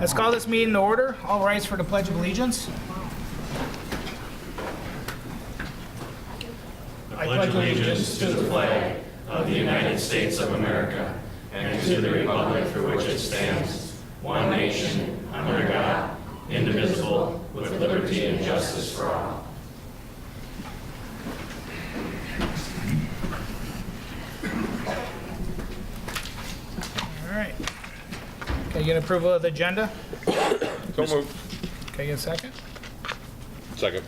Let's call this meeting to order. All rise for the Pledge of Allegiance. I pledge allegiance to the flag of the United States of America and to the republic for which it stands, one nation, under God, indivisible, with liberty and justice for all. All right. Can I get approval of the agenda? So moved. Can I get a second? Second.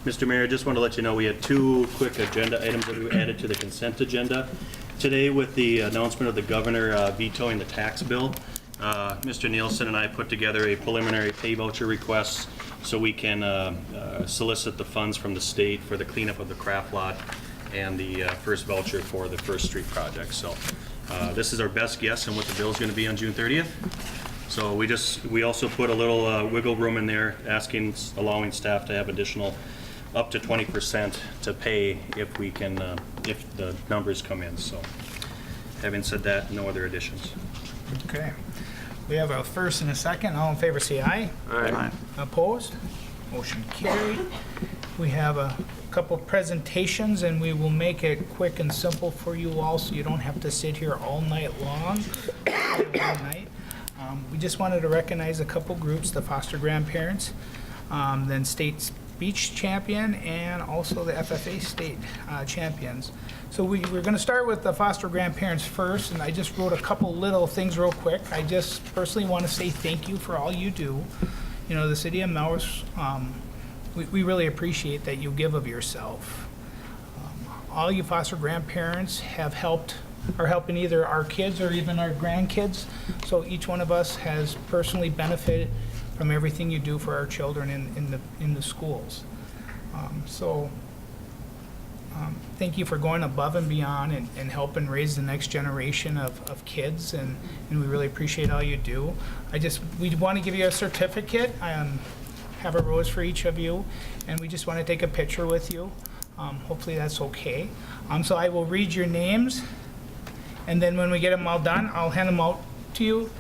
Mr. Mayor, just want to let you know we had two quick agenda items that we added to the consent agenda. Today, with the announcement of the governor vetoing the tax bill, Mr. Nielsen and I put together a preliminary pay voucher request so we can solicit the funds from the state for the cleanup of the craft lot and the first voucher for the First Street project. So this is our best guess on what the bill is going to be on June 30th. So we also put a little wiggle room in there, allowing staff to have additional up to 20% to pay if we can, if the numbers come in. So having said that, no other additions. Okay. We have a first and a second. All in favor say aye. Aye. Opposed? Motion carried. We have a couple presentations and we will make it quick and simple for you all so you don't have to sit here all night long. We just wanted to recognize a couple groups, the foster grandparents, then state speech champion, and also the FFA state champions. So we're going to start with the foster grandparents first, and I just wrote a couple little things real quick. I just personally want to say thank you for all you do. You know, the city of Melrose, we really appreciate that you give of yourself. All you foster grandparents are helping either our kids or even our grandkids. So each one of us has personally benefited from everything you do for our children in the schools. Thank you for going above and beyond and helping raise the next generation of kids, and we really appreciate all you do. We want to give you a certificate. Have a rose for each of you, and we just want to take a picture with you. Hopefully that's okay. So I will read your names, and then when we get them all done, I'll hand them out to you.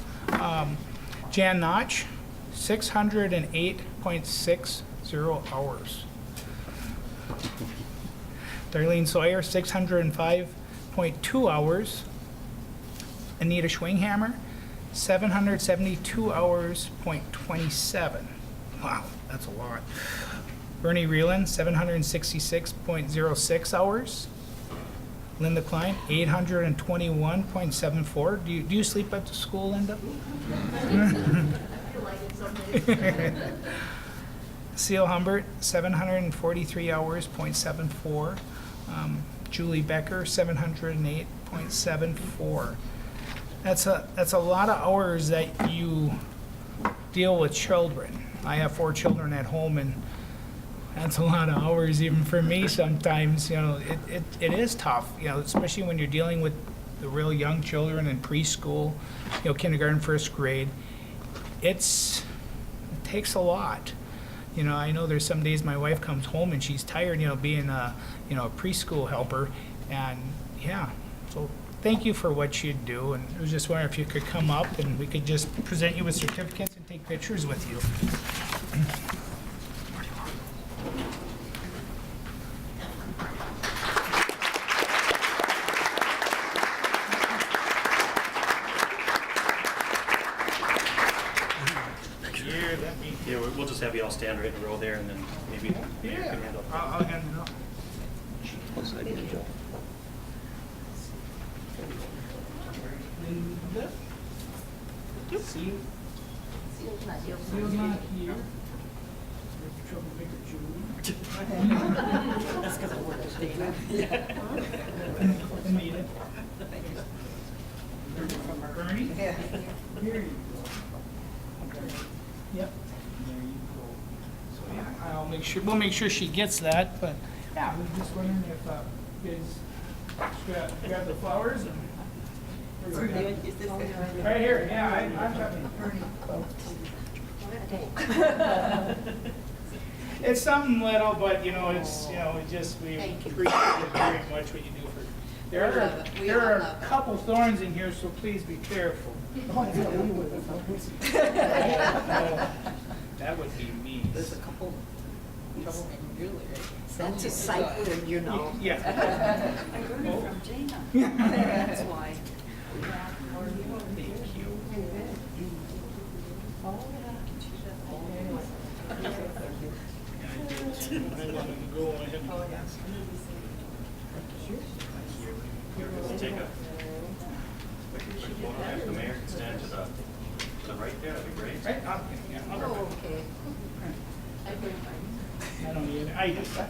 Jan Notch, 608.60 hours. Darlene Sawyer, 605.2 hours. Anita Schwinghammer, 772 hours, .27. Wow, that's a lot. Bernie Reeland, 766.06 hours. Linda Klein, 821.74. Do you sleep at the school, Linda? Seal Humbert, 743 hours, .74. Julie Becker, 708.74. That's a lot of hours that you deal with children. I have 4 children at home, and that's a lot of hours even for me sometimes. You know, it is tough, you know, especially when you're dealing with the real young children in preschool, you know, kindergarten, first grade. It takes a lot. You know, I know there's some days my wife comes home and she's tired, you know, being a preschool helper, and yeah, so thank you for what you do, and I was just wondering if you could come up and we could just present you with certificates and take pictures with you. Yeah, we'll just have you all stand right in a row there, and then maybe you Yeah, can handle it. I'll hand it up. Linda? Seal's not here. Troublemaker Julie. That's because I work at Dana. Anita. Bernie? Yeah. Here you go. Okay. Yep. There you go. So yeah, we'll make sure she gets that, but yeah, I was just wondering if you guys grab the flowers and. Right here, yeah, I'm talking. It's something little, but we appreciate it very much what you do There love it. We there all are love a it. couple thorns in here, so please be careful. That would be me. There's a couple. That's a sight word, you know. Yeah. I learned it from Jana. That's why. Thank you. We'll take a quick photo if the mayor can stand to the right there, that'd be great. Right? Yeah, I'll go. Oh, okay. I don't need it. I just. So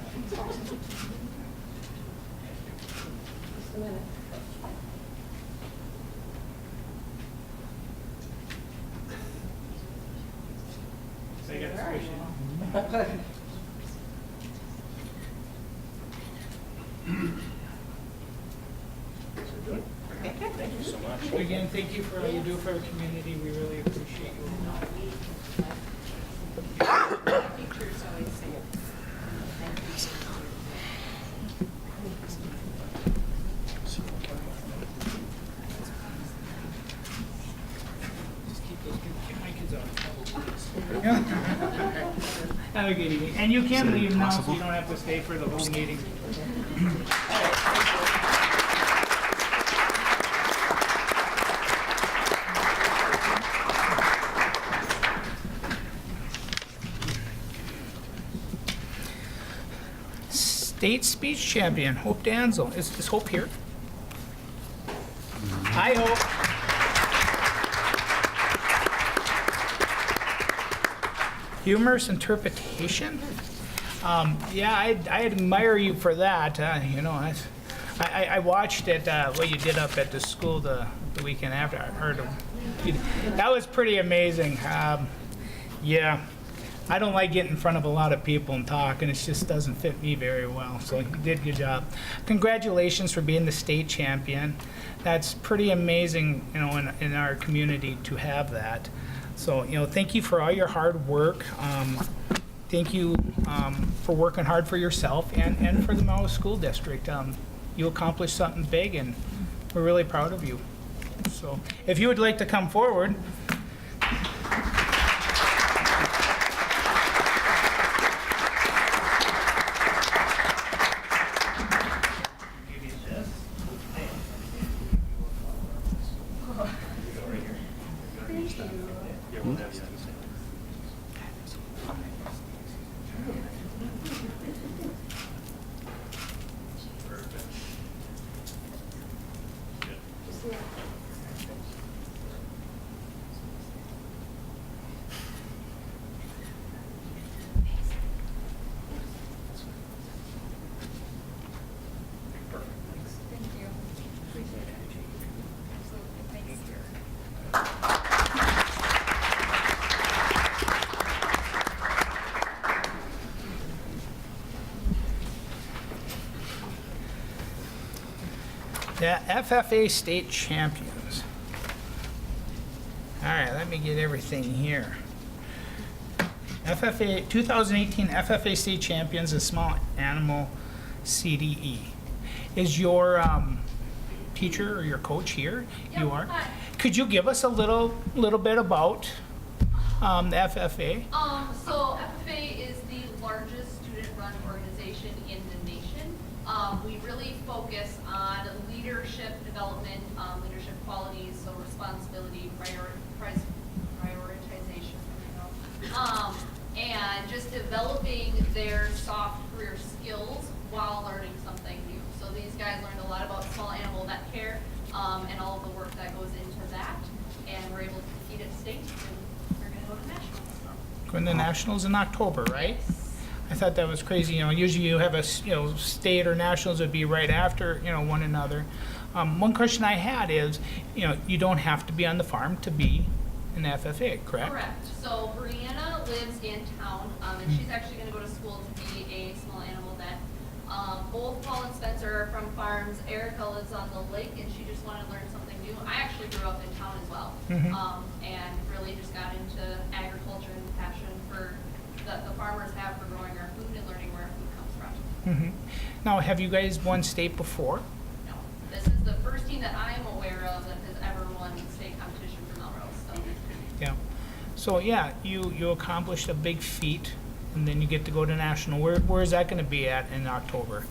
you got the squishy. Thank you so much. Again, thank you for all you do for our community. We really appreciate you. Teachers always say it. Just keep those kids, get my kids out of trouble, please. Have a good evening. And you can leave now, so you don't have to stay for the whole meeting. State speech champion, Hope Danzel. Is Hope here? Hi, Hope. Humorous interpretation? Yeah, I admire you for that. You know, I watched it, what you did up at the school the weekend after. I heard that was pretty amazing. Yeah, I don't like getting in front of a lot of people and talk, and it just doesn't fit me very well. So you did a good job. Congratulations for being the state champion. That's pretty amazing, you know, in our community to have that. So, you know, thank you for all your hard work. Thank you for working hard for yourself and for the Melrose School District. You accomplished something big, and we're really proud of you. So, if you would like to come forward. Give you this. Yeah, we'll have you. Perfect. Good. Perfect. Thank you. Appreciate it. Absolutely. Thanks. The FFA state champions. All right, let me get everything here. FFA 2018 FFA state champions in small animal CDE. Is your teacher or your coach here? You are. Hi. Could you give us a little bit about the FFA? So FFA is the largest student-run organization in the nation. We really focus on leadership development, leadership qualities, so responsibility, prioritization, and just developing their soft career skills while learning something new. So these guys learned a lot about small animal vet care and all of the work that goes into that, and we're able to compete at state, and we're going to go to nationals. Going to nationals in October, right? I thought that was crazy. You know, usually you have a state or nationals would be right after one another. One question I had is, you don't have to be on the farm to be an FFA, correct? Correct. So Brianna lives in town, and she's actually going to go to school to be a small animal vet. Both Paul and Spencer are from farms. Erica lives on the lake, and she just wanted to learn something new. I actually grew up in town as well, and really just got into agriculture and passion for that the farmers have for growing our food and learning where our food comes from. Now, have you guys won state before? No, So yeah, you accomplished a big feat, and then you get to go to national. Where is that going to be at in October?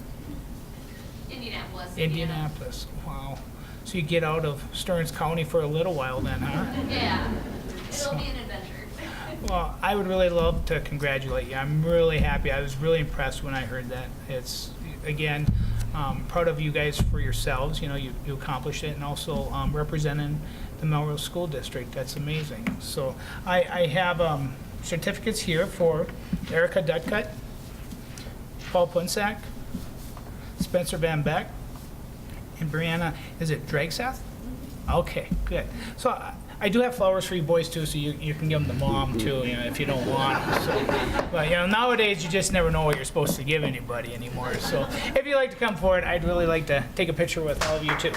Indianapolis. Indianapolis. Wow. So you get out of Stearns County for a little while then, huh? Yeah, it'll be an adventure. Well, I would really love to congratulate you. I'm really happy. I was really impressed when I heard that. It's, again, proud of you guys for yourselves. You know, you accomplished it, and also representing the Melrose School District. That's amazing. So I have certificates here for Erica Dutcutt, Paul Punsack, Spencer Van Beck, and Brianna, is it Dragseth? Okay, good. So I do have flowers for you boys too, so you can give them to mom too, you know, if you don't want them. So, but you know, nowadays you just never know what you're supposed to give anybody anymore. So if you'd like to come forward, I'd really like to take a picture with all of you too.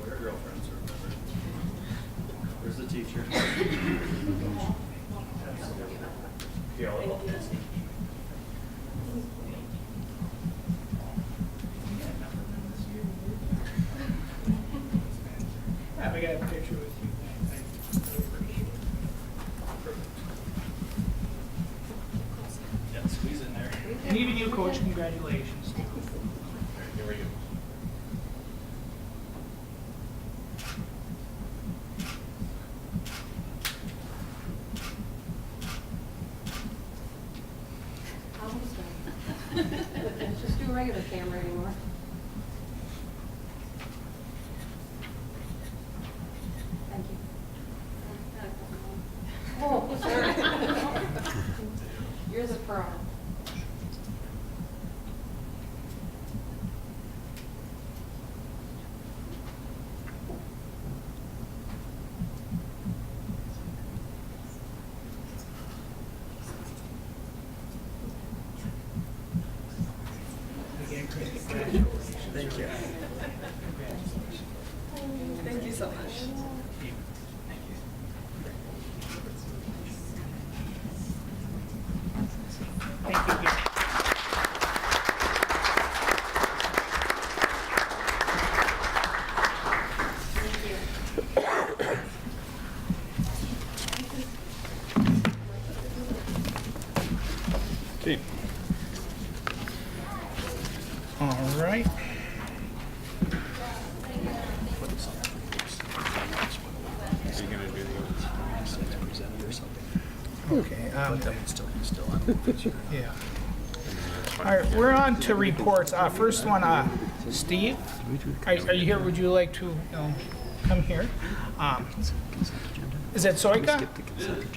We're girlfriends, remember. Where's the teacher? Yeah, we got a picture with you. Yeah, squeeze in there. And even you, Coach, congratulations. Here we go. Almost done. Just do a regular camera anymore. Thank you. Oh, sorry. You're the pro. Again, Chris, congratulations. Thank you. Thank you so much. Thank you again. Okay. All right. Are you gonna do Okay. Yeah. All right, we're on to reports. First one, Steve, are you here? Would you like to come here? Is that Soika?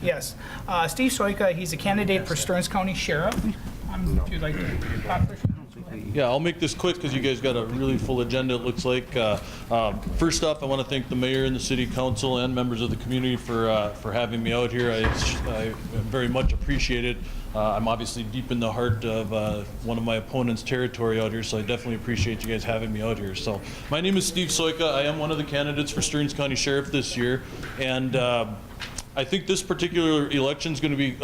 Yes. Steve Soika, he's a candidate for Stearns County Sheriff. If you'd like to talk first. Yeah, I'll make this quick because you guys got a really full agenda, it looks like. First off, I want to thank the mayor and the city council and members of the community for having me out here. I very much appreciate it. I'm obviously deep in the heart of one of my opponent's territory out here, so I definitely appreciate you guys having me out here. So my name is Steve Soika. I am one of the candidates for Stearns County Sheriff this year, and I think this particular election is going to be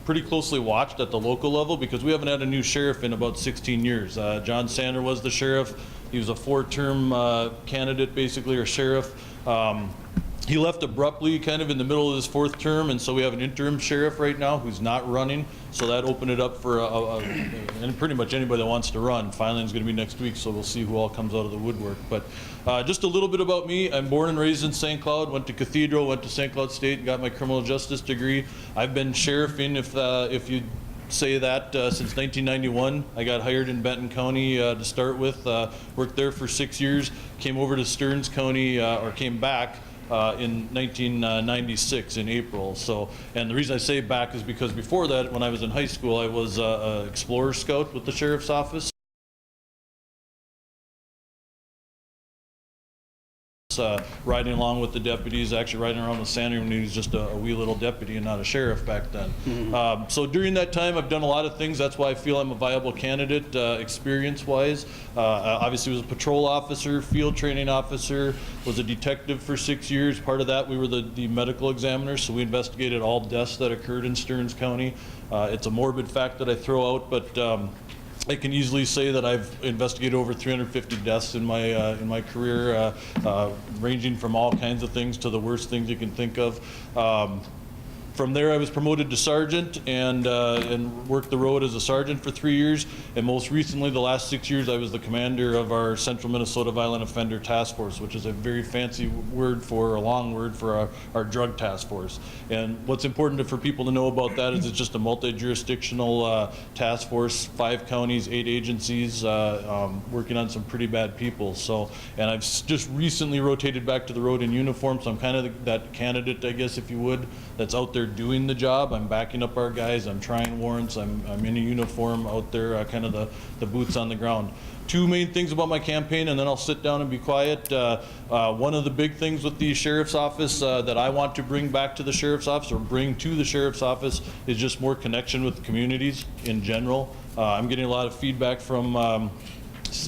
pretty closely watched at the local level because we haven't had a new sheriff in about 16 years. John Sander was the sheriff. He was a 4-term candidate, basically, or sheriff. He left abruptly kind of in the middle of his 4th term, and so we have an interim sheriff right now who's not running. So that opened it up for and pretty much anybody that wants to run. Filing is going to be next week, so we'll see who all comes out of the woodwork. But just a little bit about me. I'm born and raised in St. Cloud, went to Cathedral, went to St. Cloud State, and got my criminal justice degree. I've been sheriffing, if you say that, since 1991. I got hired in Benton County to start with, worked there for 6 years, came over to Stearns County, or came back in 1996 in April. So, and the reason I say back is because before that, when I was in high school, I was an Explorer Scout with the Sheriff's Office. riding along with the deputies, actually riding around with Sandy when he was just a wee little deputy and not a sheriff back then. So during that time, I've done a lot of things. That's why I feel I'm a viable candidate experience-wise. Obviously, was a patrol officer, field training officer, was a detective for 6 years. Part of that, we were the medical examiners, so we investigated all deaths that occurred in Stearns County. It's a morbid fact that I throw out, but I can easily say that I've investigated over 350 deaths in my career, ranging from all kinds of things to the worst things you can think of. From there, I was promoted to sergeant and worked the road as a sergeant for 3 years. And most recently, the last 6 years, I was the commander of our Central Minnesota Violent Offender Task Force, which is a very fancy word for, a long word for our drug task force. And what's important for people to know about that is it's just a multi-jurisdictional task force, 5 counties, 8 agencies, working on some pretty bad people. So, and I've just recently rotated back to the road in uniform, so I'm kind of that candidate, I guess, if you would, that's out there doing the job. I'm backing up our guys. I'm trying warrants. I'm in a uniform out there, kind of the boots on the ground. 2 main things about my campaign, and then I'll sit down and be quiet. One of the big things with the sheriff's office that I want to bring back to the sheriff's office, or bring to the sheriff's office, is just more connection with the communities in general. I'm getting a lot of feedback from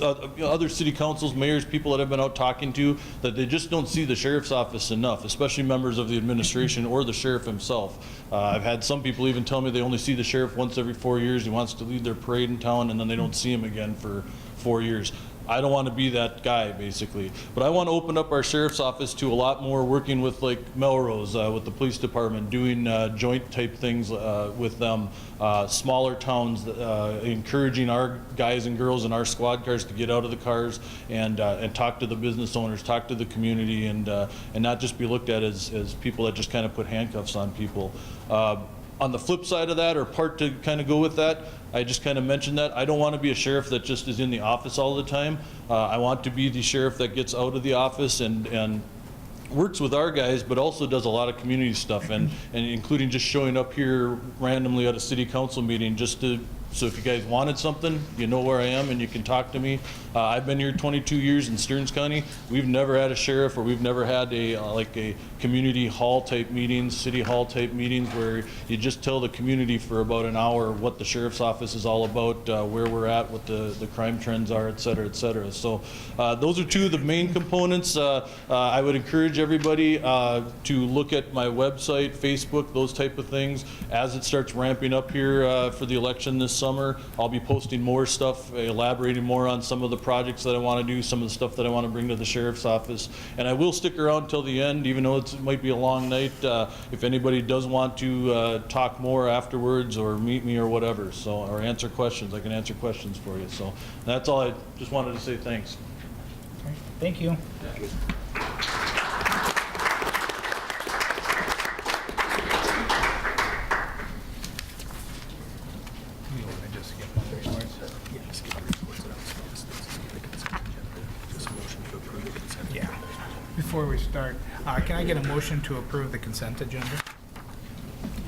other city councils, mayors, people that I've been out talking to, that they just don't see the sheriff's office enough, especially members of the administration or the sheriff himself. I've had some people even tell me they only see the sheriff once every 4 years. He wants to lead their parade in town, and then they don't see him again for 4 years. I don't want to be that guy, basically. But I want to open up our sheriff's office to a lot more working with, like, Melrose, with the police department, doing joint type things with them, smaller towns, encouraging our guys and girls in our squad cars to get out of the cars and talk to the business owners, talk to the community, and not just be looked at as people that just kind of put handcuffs on people. On the flip side of that, or part to kind of go with that, I just kind of mentioned that I don't want to be a sheriff that just is in the office all the time. I want to be the sheriff that gets out of the office and works with our guys, but also does a lot of community stuff, and including just showing up here randomly at a city council meeting just to, so if you guys wanted something, you know where I am and you can talk to me. I've been here 22 years in Stearns County. We've never had a sheriff, or we've never had like a community hall type meetings, city hall type meetings, where you just tell the community for about an hour what the sheriff's office is all about, where we're at, what the crime trends are, et cetera, et cetera. So those are 2 of the main components. I would encourage everybody to look at my website, Facebook, those type of things. As it starts ramping up here for the election this summer, I'll be posting more stuff, elaborating more on some of the projects that I want to do, some of the stuff that I want to bring to the sheriff's office. And I will stick around till the end, even though it might be a long night, if anybody does want to talk more afterwards or meet me or whatever, so, or answer questions. I can answer questions for you. So that's all. I just wanted to say thanks. Thank you. Yeah. Before we start, can I get a motion to approve the consent agenda?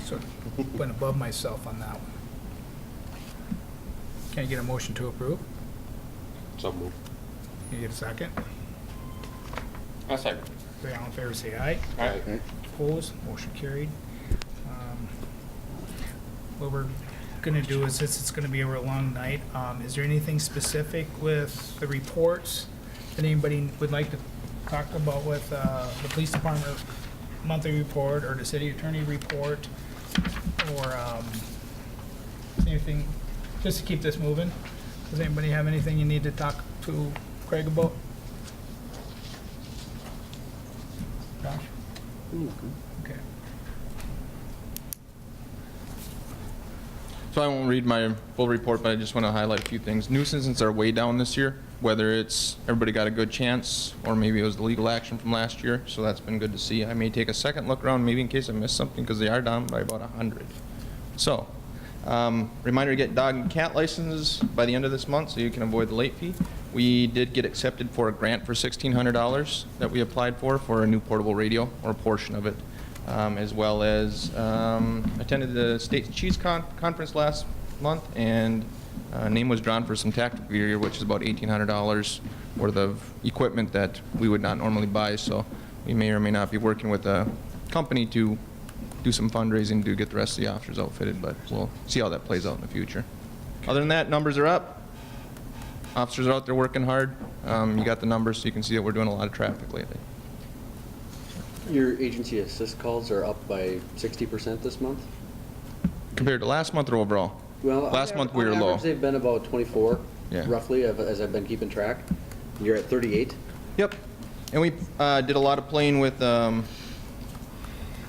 So, went above myself on that one. Can I get a motion to approve? So moved. Can you get a second? I'll second. All in favor, say aye. Aye. Opposed, motion carried. What we're gonna do is, since it's gonna be a real long night, is there anything specific with the reports that anybody would like to talk about with the police department monthly report, or the city attorney report, or anything, just to keep this moving? Does anybody have anything you need to talk to Craig about? Josh? Okay. So I won't read my full report, but I just want to highlight a few things. Nuisances are way down this year, whether it's everybody got a good chance, or maybe it was the legal action from last year, so that's been good to see. I may take a second look around, maybe in case I missed something, because they are down by about 100. So, reminder to get dog and cat licenses by the end of this month so you can avoid the late fee. We did get accepted for a grant for $1,600 that we applied for a new portable radio, or a portion of it. As well as attended the state cheese conference last month, and name was drawn for some tactical gear, which is about $1,800 or the equipment that we would not normally buy. So we may or may not be working with a company to do some fundraising to get the rest of the officers outfitted, but we'll see how that plays out in the future. Other than that, numbers are up. Officers are out there working hard. You got the numbers, so you can see that we're doing a lot of traffic lately. Your agency assist calls are up by 60% this month? Compared to last month or overall? Well, Last month we were on low. average, they've been about 24, Yeah. roughly, as I've been keeping track. You're at 38? Yep. And we did a lot of playing with the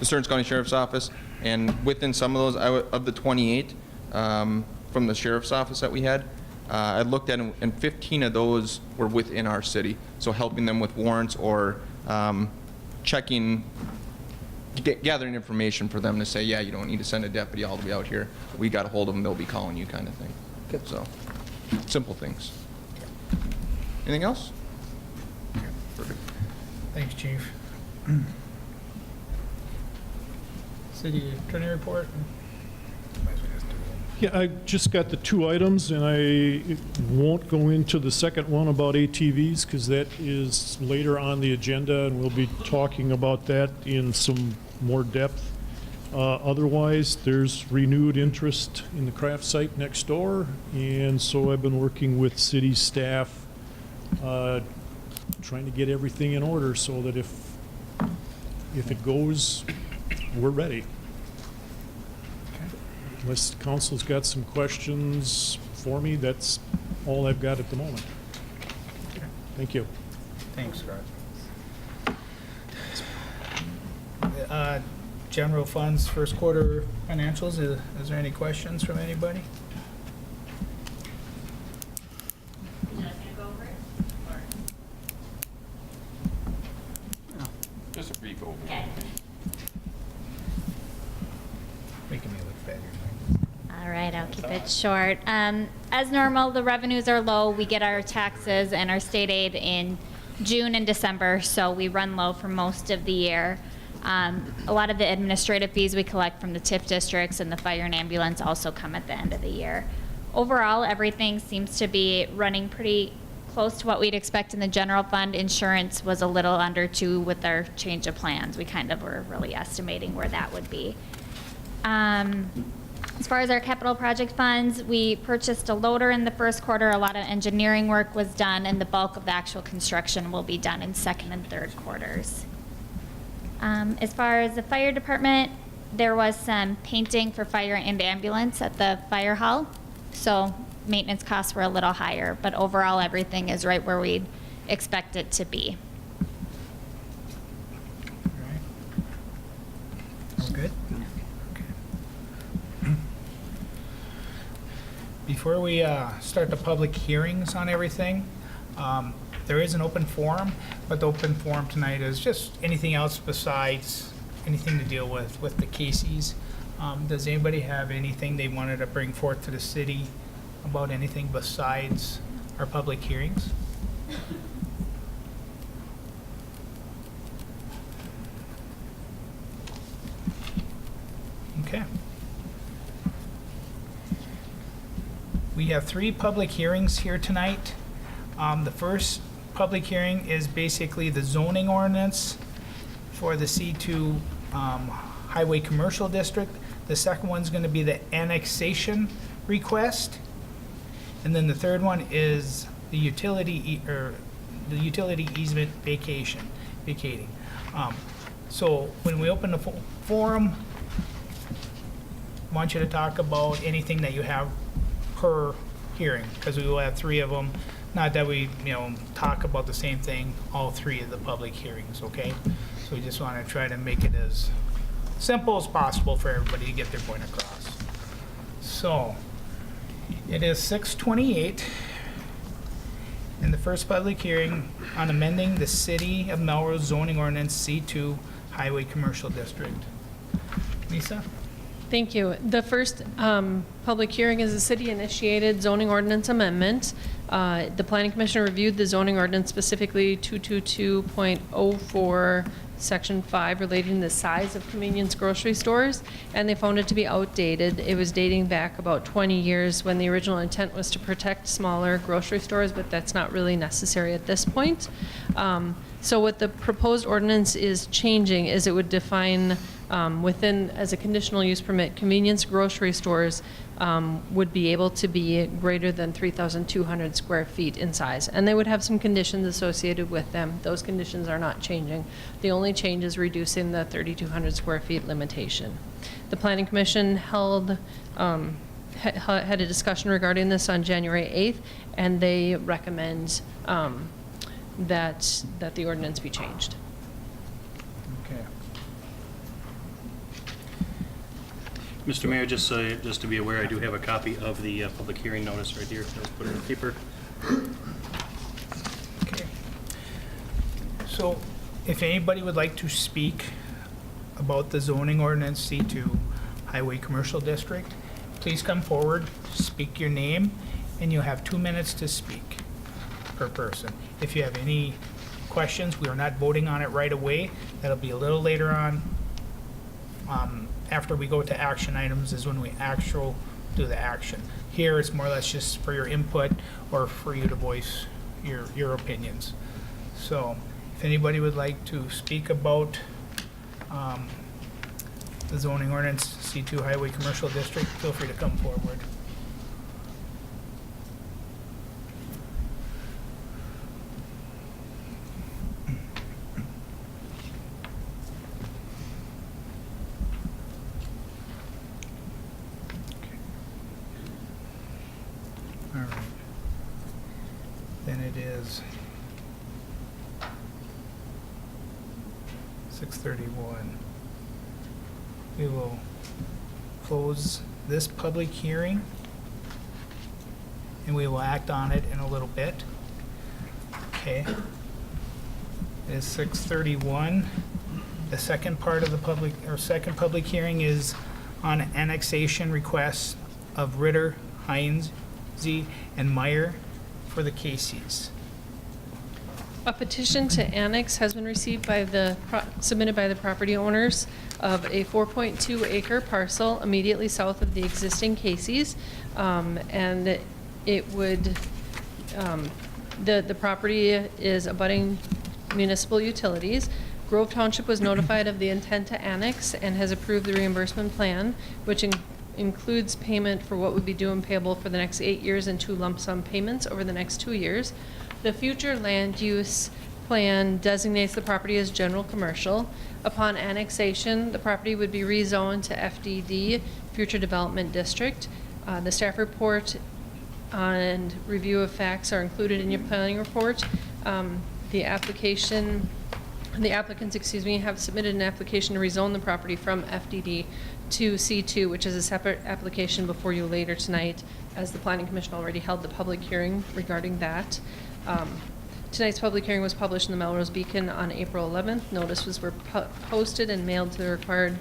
Stearns County Sheriff's Office, and within some of those, of the 28 from the Sheriff's Office that we had, I looked at, and 15 of those were within our city. So helping them with warrants or checking, gathering information for them to say, yeah, you don't need to send a deputy all the way out here. We got a hold of them, they'll be calling you, kind of thing. Okay. So, simple things. Anything else? Perfect. Thanks, Chief. City Attorney report? Yeah, I just got the 2 items, and I won't go into the second one about ATVs, because that is later on the agenda, and we'll be talking about that in some more depth. Otherwise, there's renewed interest in the craft site next door, and so I've been working with city staff, trying to get everything in order so that if it goes, we're ready. Unless the council's got some questions for me, that's all I've got at the moment. Thank you. Thanks, Rod. General funds, first quarter financials, is there any questions from anybody? You just gonna go over it? Or- Just a brief overview. Okay. Making me look better. All right, I'll keep it short. As normal, the revenues are low. We get our taxes and our state aid in June and December, so we run low for most of the year. A lot of the administrative fees we collect from the TIF districts and the fire and ambulance also come at the end of the year. Overall, everything seems to be running pretty close to what we'd expect in the general fund. Insurance was a little under 2 with our change of plans. We kind of were really estimating where that would be. As far as our capital project funds, we purchased a loader in the first quarter. A lot of engineering work was done, and the bulk of the actual construction will be done in second and third quarters. As far as the fire department, there was some painting for fire and ambulance at the fire hall, so maintenance costs were a little higher, but overall everything is right where we'd expect it to be. All right. All good? Okay. Before we start the public hearings on everything, there is an open forum, but the open forum tonight is just anything else besides anything to deal with the Casey's. Does anybody have anything they wanted to bring forth to the city about anything besides our public hearings? Okay. We have 3 public hearings here tonight. The first public hearing is basically the zoning ordinance for the C2 Highway Commercial District. The second one's going to be the annexation request. And then the third one is the utility easement vacating. So when we open the forum, I want you to talk about anything that you have per hearing, because we will have 3 of them. Not that we, talk about the same thing, all 3 of the public hearings, okay? So we just want to try to make it as simple as possible for everybody to get their point across. So, it is 6:28, and the first public hearing on amending the City of Melrose zoning ordinance C2 Highway Commercial District. Lisa? Thank you. The first public hearing is a city-initiated zoning ordinance amendment. The Planning Commission reviewed the zoning ordinance, specifically 222.04, Section 5, relating to the size of convenience grocery stores, and they found it to be outdated. It was dating back about 20 years when the original intent was to protect smaller grocery stores, but that's not really necessary at this point. So what the proposed ordinance is changing is it would define within, as a conditional use permit, convenience grocery stores would be able to be greater than 3,200 square feet in size. And they would have some conditions associated with them. Those conditions are not changing. The only change is reducing the 3,200 square feet limitation. The Planning Commission had a discussion regarding this on January 8th, and they recommend that the ordinance be changed. Okay. Mr. Mayor, just to be aware, I do have a copy of the public hearing notice right here. Let's put it in paper. Okay. So if anybody would like to speak about the zoning ordinance C2 Highway Commercial District, please come forward, speak your name, and you'll have 2 minutes to speak per person. If you have any questions, we are not voting on it right away. That'll be a little later on. After we go to action items is when we actually do the action. Here, it's more or less just for your input or for you to voice your opinions. So if anybody would like to speak about the zoning ordinance C2 Highway Commercial District, feel free to come forward. All right. Then it is 6:31. We will close this public hearing, and we will act on it in a little bit. Okay. It is 6:31. The second part of the second public hearing is on annexation requests of Ritter, Heinz, Z, and Meyer for the Casey's. A petition to annex has been received by submitted by the property owners of a 4.2 acre parcel immediately south of the existing Casey's, and it would, the property is abutting municipal utilities. Grove Township was notified of the intent to annex and has approved the reimbursement plan, which includes payment for what would be due and payable for the next 8 years and 2 lump sum payments over the next 2 years. The future land use plan designates the property as general commercial. Upon annexation, the property would be rezoned to FDD, Future Development District. The staff report and review of facts are included in your planning report. The applicants, have submitted an application to rezone the property from FDD to C2, which is a separate application before you later tonight, as the Planning Commission already held the public hearing regarding that. Tonight's public hearing was published in the Melrose Beacon on April 11th. Notices were posted and mailed to the required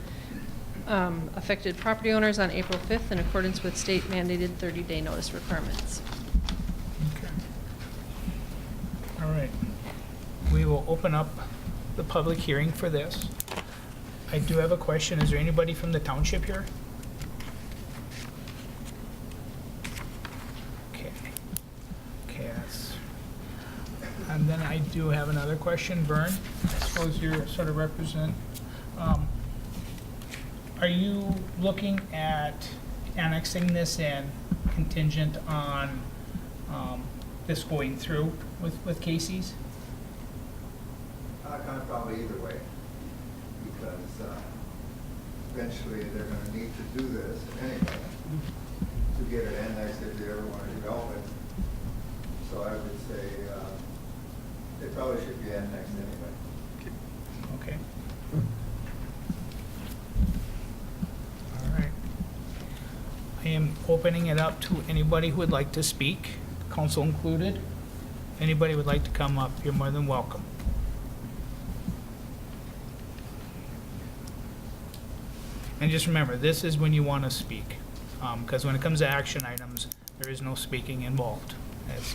affected property owners on April 5th in accordance with state mandated 30-day notice requirements. Okay. All right. We will open up the public hearing for this. I do have a question. Is there anybody from the township here? Okay. Okay, and then I do have another question. Vern, I suppose you're sort of represent, are you looking at annexing this in contingent on this going through with Casey's? Kind of probably either way, because eventually they're going to need to do this anyway to get it annexed if they ever want to develop it. So I would say they probably should be annexed anyway. Okay. All right. I am opening it up to anybody who would like to speak, council included. If anybody would like to come up, you're more than welcome. And just remember, this is when you want to speak, because when it comes to action items, there is no speaking involved.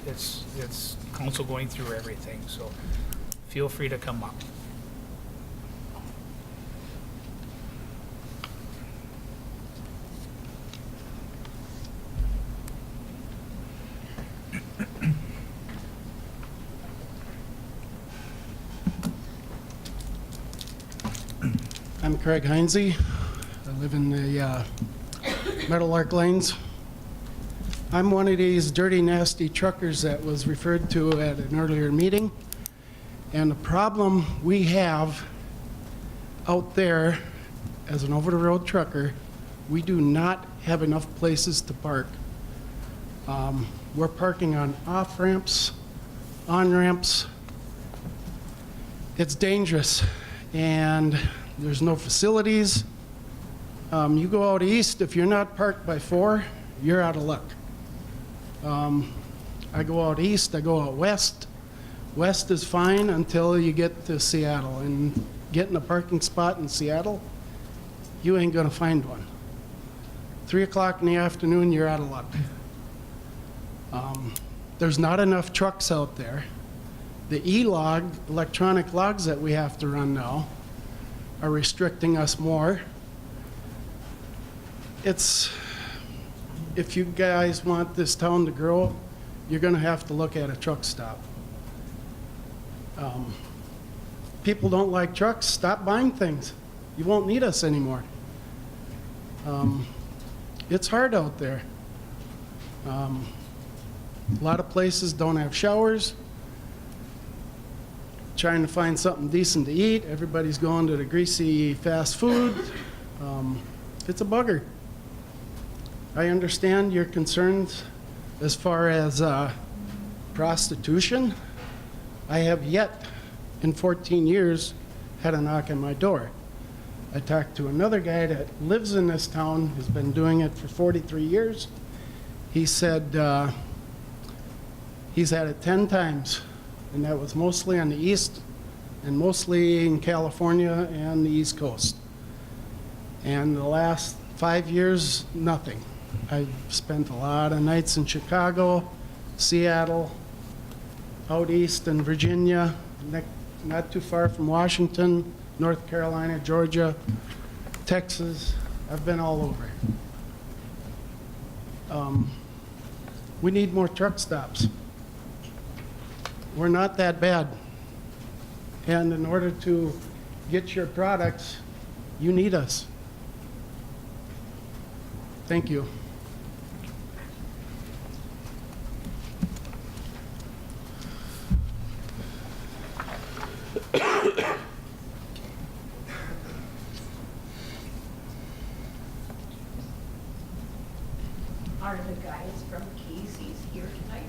It's council going through everything, so feel free to come up. I'm Craig Heinze. I live in the Meadowlark Lanes. I'm one of these dirty, nasty truckers that was referred to at an earlier meeting. And the problem we have out there as an over-the-road trucker, we do not have enough places to park. We're parking on off-ramps, on-ramps. It's dangerous, and there's no facilities. You go out east, if you're not parked by 4, you're out of luck. I go out east, I go out west. West is fine until you get to Seattle, and getting a parking spot in Seattle, you ain't gonna find one. 3 o'clock in the afternoon, you're out of luck. There's not enough trucks out there. The e-log, electronic logs that we have to run now, are restricting us more. If you guys want this town to grow, you're gonna have to look at a truck stop. People don't like trucks, stop buying things. You won't need us anymore. It's hard out there. A lot of places don't have showers. Trying to find something decent to eat. Everybody's going to the greasy fast food. It's a bugger. I understand your concerns as far as prostitution. I have yet, in 14 years, had a knock on my door. I talked to another guy that lives in this town, has been doing it for 43 years. He said he's had it 10 times, and that was mostly on the east and mostly in California and the East Coast. And the last 5 years, nothing. I spent a lot of nights in Chicago, Seattle, out east in Virginia, not too far from Washington, North Carolina, Georgia, Texas. I've been all over. We need more truck stops. We're not that bad. And in order to get your products, you need us. Thank you. Are the guys from Casey's here tonight?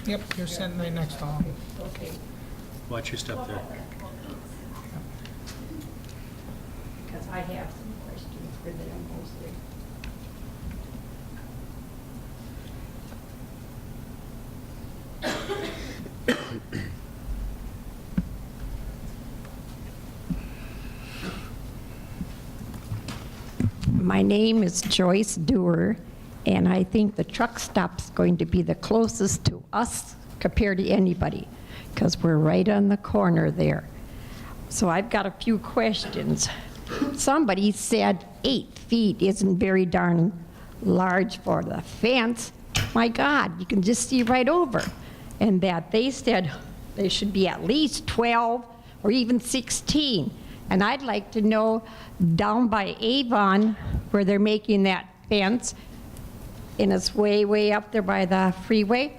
Yep, you're sitting right next to them. Okay. Watch your step there. Because I have some questions for them mostly. My name is Joyce Dewar, and I think the truck stop's going to be the closest to us compared to anybody, because we're right on the corner there. So I've got a few questions. Somebody said 8 feet isn't very darn large for the fence. My God, you can just see right over. And that they said they should be at least 12 or even 16. And I'd like to know, down by Avon, where they're making that fence, and it's way, way up there by the freeway,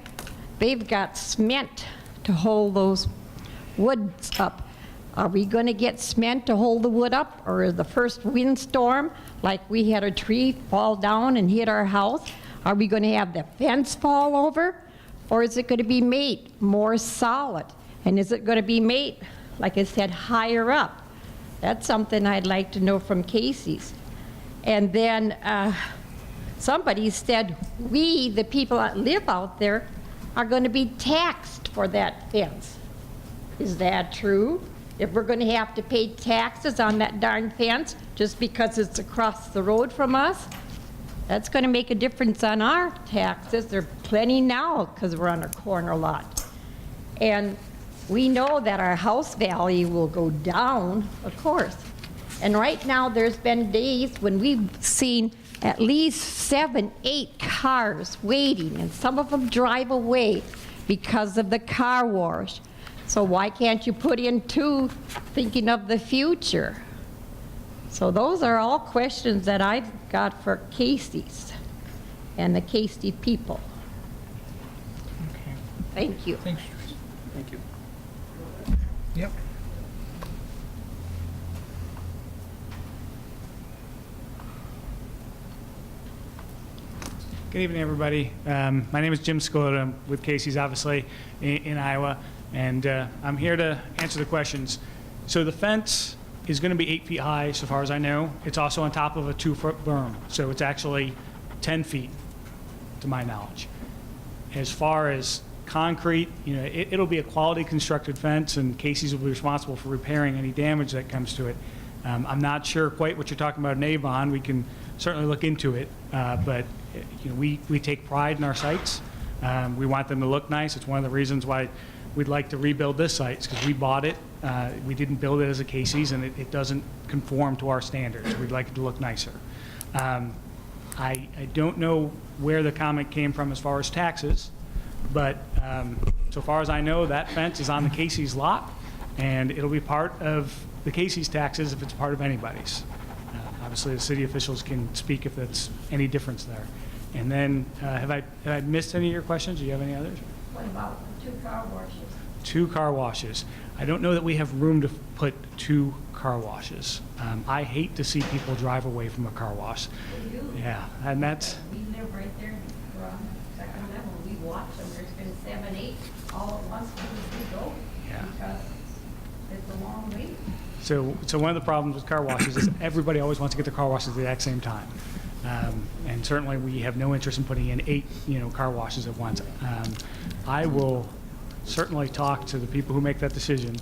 they've got cement to hold those woods up. Are we going to get cement to hold the wood up, or the first windstorm, like we had a tree fall down and hit our house, are we going to have the fence fall over, or is it going to be made more solid? And is it going to be made, like I said, higher up? That's something I'd like to know from Casey's. And then somebody said we, the people that live out there, are going to be taxed for that fence. Is that true? If we're going to have to pay taxes on that darn fence just because it's across the road from us, that's going to make a difference on our taxes. There are plenty now because we're on a corner lot. And we know that our house value will go down, of course. And right now, there's been days when we've seen at least 7, 8 cars waiting, and some of them drive away because of the car wash. So why can't you put in 2 thinking of the future? So those are all questions that I've got for Casey's and the Casey people. Okay. Thank you. Thanks, Joyce. Thank you. Yep. Good evening, everybody. My name is Jim Scalota. I'm with Casey's, obviously, in Iowa, and I'm here to answer the questions. So the fence is going to be 8 feet high, so far as I know. It's also on top of a 2-foot berm, so it's actually 10 feet, to my knowledge. As far as concrete, you know, it'll be a quality constructed fence, and Casey's will be responsible for repairing any damage that comes to it. I'm not sure quite what you're talking about in Avon. We can certainly look into it, but you know, we take pride in our sites. We want them to look nice. It's one of the reasons why we'd like to rebuild this site, because we bought it. We didn't build it as a Casey's, and it doesn't conform to our standards. We'd like it to look nicer. I don't know where the comment came from as far as taxes, but so far as I know, that fence is on the Casey's lot, and it'll be part of the Casey's taxes if it's part of anybody's. Obviously, the city officials can speak if that's any difference there. And then, have I missed any of your questions? Do you have any others? What about 2 car washes? 2 car washes. I don't know that we have room to put 2 car washes. I hate to see people drive away from a car wash. We do. Yeah, and that's, We live right there, we're on the 2nd level, we watch them, there's been 7, 8 all at once because we go, Yeah. because it's a long wait. so one of the problems with car washes is everybody always wants to get their car washes at the exact same time. And certainly we have no interest in putting in 8, car washes at once. I will certainly talk to the people who make that decision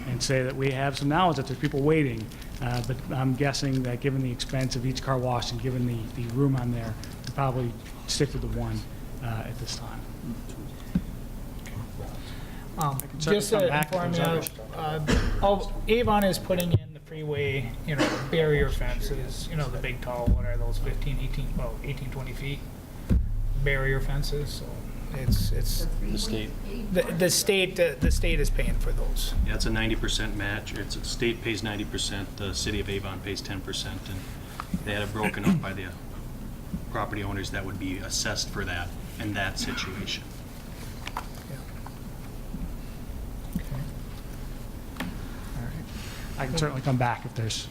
and say that we have some knowledge that there's people waiting, but I'm guessing that given the expense of each car wash and given the room on there, we'll probably stick with the 1 at this time. certainly Just come to back if inform there's you, Avon is putting in the freeway, barrier fences, the big tall, what are those, 18, 20 feet barrier fences, so it's The state. the state is paying for those. Yeah, it's a 90% match. The state pays 90%, the city of Avon pays 10%, and they had it broken up by the property owners that would be assessed for that in that situation. I can certainly come back if there's.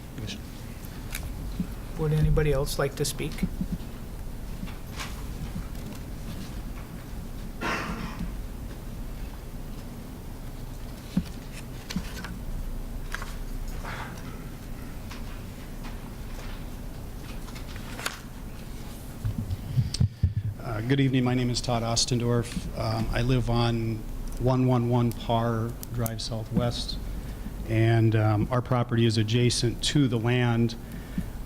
Would anybody else like to speak? Good evening. My name is Todd Ostendorf. I live on 111 Parr Drive Southwest, and our property is adjacent to the land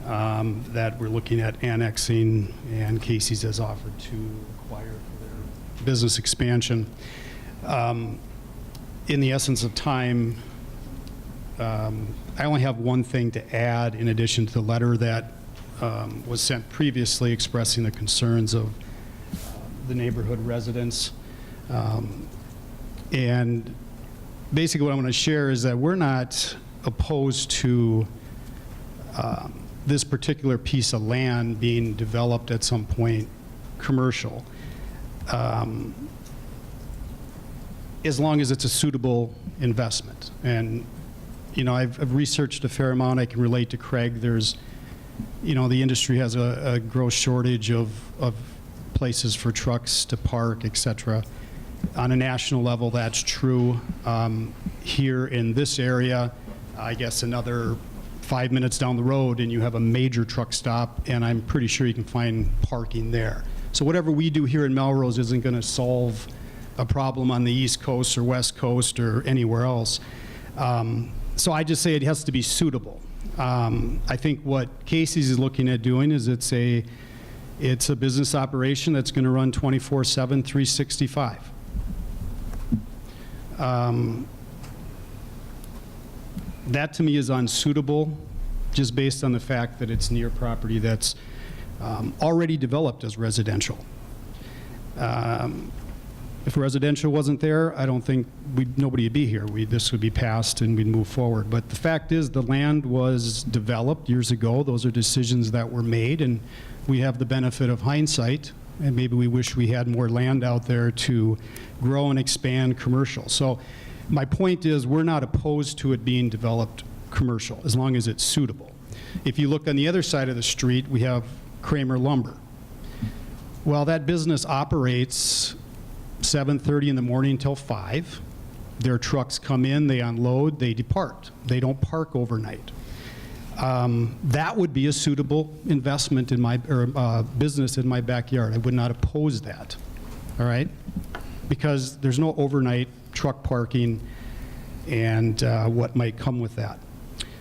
that we're looking at annexing, and Casey's has offered to acquire for their business expansion. In the essence of time, I only have one thing to add in addition to the letter that was sent previously expressing the concerns of the neighborhood residents. And basically what I want to share is that we're not opposed to this particular piece of land being developed at some point commercial, as long as it's a suitable investment. And I've researched a fair amount. I can relate to Craig. There's the industry has a gross shortage of places for trucks to park, et cetera. On a national level, that's true. Here in this area, I guess another 5 minutes down the road and you have a major truck stop, and I'm pretty sure you can find parking there. So whatever we do here in Melrose isn't going to solve a problem on the East Coast or West Coast or anywhere else. So I just say it has to be suitable. I think what Casey's is looking at doing is it's a business operation that's going to run 24/7, 365. That to me is unsuitable, just based on the fact that it's near property that's already developed as residential. If residential wasn't there, I don't think nobody would be here. This would be passed and we'd move forward. But the fact is, the land was developed years ago. Those are decisions that were made, and we have the benefit of hindsight, and maybe we wish we had more land out there to grow and expand commercial. So my point is, we're not opposed to it being developed commercial, as long as it's suitable. If you look on the other side of the street, we have Kramer Lumber. Well, that business operates 7:30 in the morning until 5. Their trucks come in, they unload, they depart. They don't park overnight. That would be a suitable investment in my, or business in my backyard. I would not oppose that, all right? Because there's no overnight truck parking and what might come with that.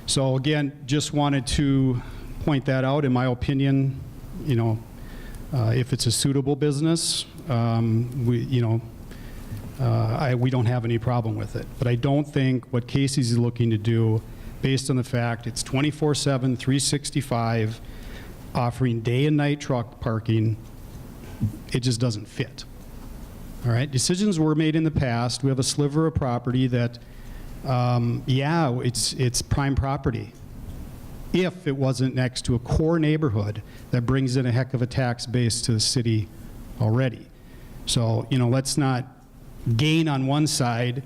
So again, just wanted to point that out. In my opinion, you know, if it's a suitable business, we don't have any problem with it. But I don't think what Casey's is looking to do, based on the fact it's 24/7, 365, offering day and night truck parking, it just doesn't fit. All right, decisions were made in the past. We have a sliver of property that, yeah, it's prime property. If it wasn't next to a core neighborhood that brings in a heck of a tax base to the city already. So, you know, let's not gain on one side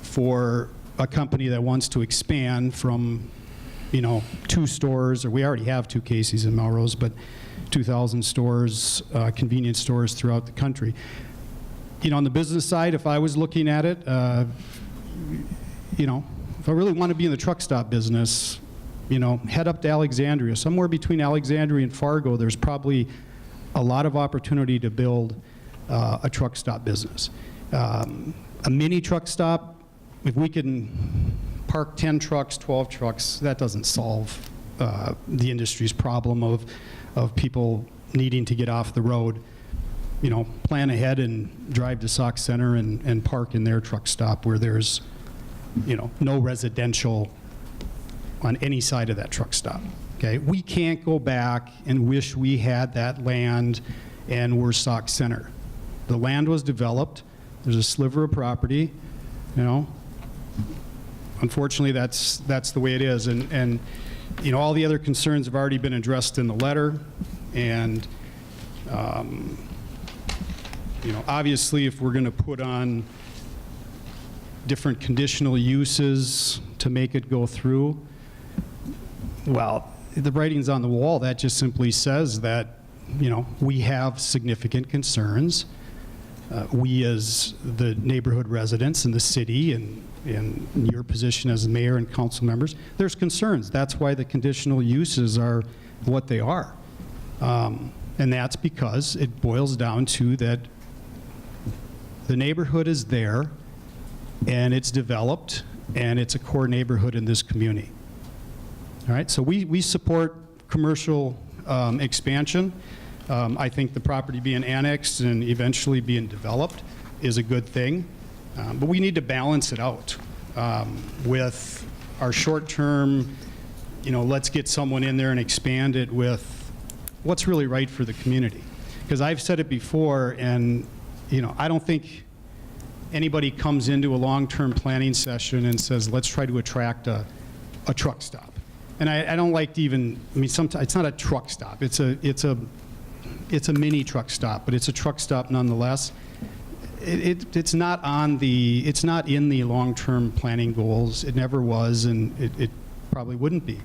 for a company that wants to expand from, you know, 2 stores, or we already have 2 Casey's in Melrose, but 2,000 stores, convenience stores throughout the country. You know, on the business side, if I was looking at it, you know, if I really want to be in the truck stop business, you know, head up to Alexandria. Somewhere between Alexandria and Fargo, there's probably a lot of opportunity to build a truck stop business. A mini truck stop, if we can park 10 trucks, 12 trucks, that doesn't solve the industry's problem of people needing to get off the road. You know, plan ahead and drive to Sauk Center and park in their truck stop where there's, you know, no residential on any side of that truck stop. Okay, we can't go back and wish we had that land and we're Sauk Center. The land was developed. There's a sliver of property, you know. Unfortunately, that's the way it is. And you know, all the other concerns have already been addressed in the letter. And you know, obviously, if we're going to put on different conditional uses to make it go through, well, the writing's on the wall. That just simply says that, you know, we have significant concerns. We as the neighborhood residents in the city and in your position as mayor and council members, there's concerns. That's why the conditional uses are what they are. And that's because it boils down to that the neighborhood is there and it's developed and it's a core neighborhood in this community. All right, so we support commercial expansion. I think the property being annexed and eventually being developed is a good thing. But we need to balance it out with our short-term, you know, let's get someone in there and expand it with what's really right for the community. Because I've said it before, and, you know, I don't think anybody comes into a long-term planning session and says, let's try to attract a truck stop. And I don't like to even, I mean, sometimes it's not a truck stop. It's a mini truck stop, but it's a truck stop nonetheless. It's not in the long-term planning goals. It never was, and it probably wouldn't be.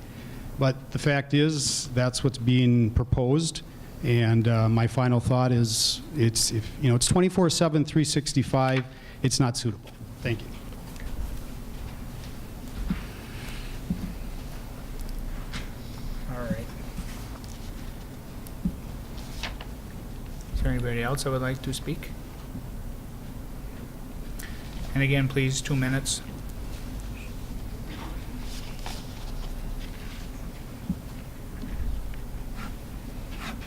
But the fact is, that's what's being proposed. And my final thought is, it's 24/7, 365. It's not suitable. Thank you. All right. Is there anybody else that would like to speak? And again, please, 2 minutes.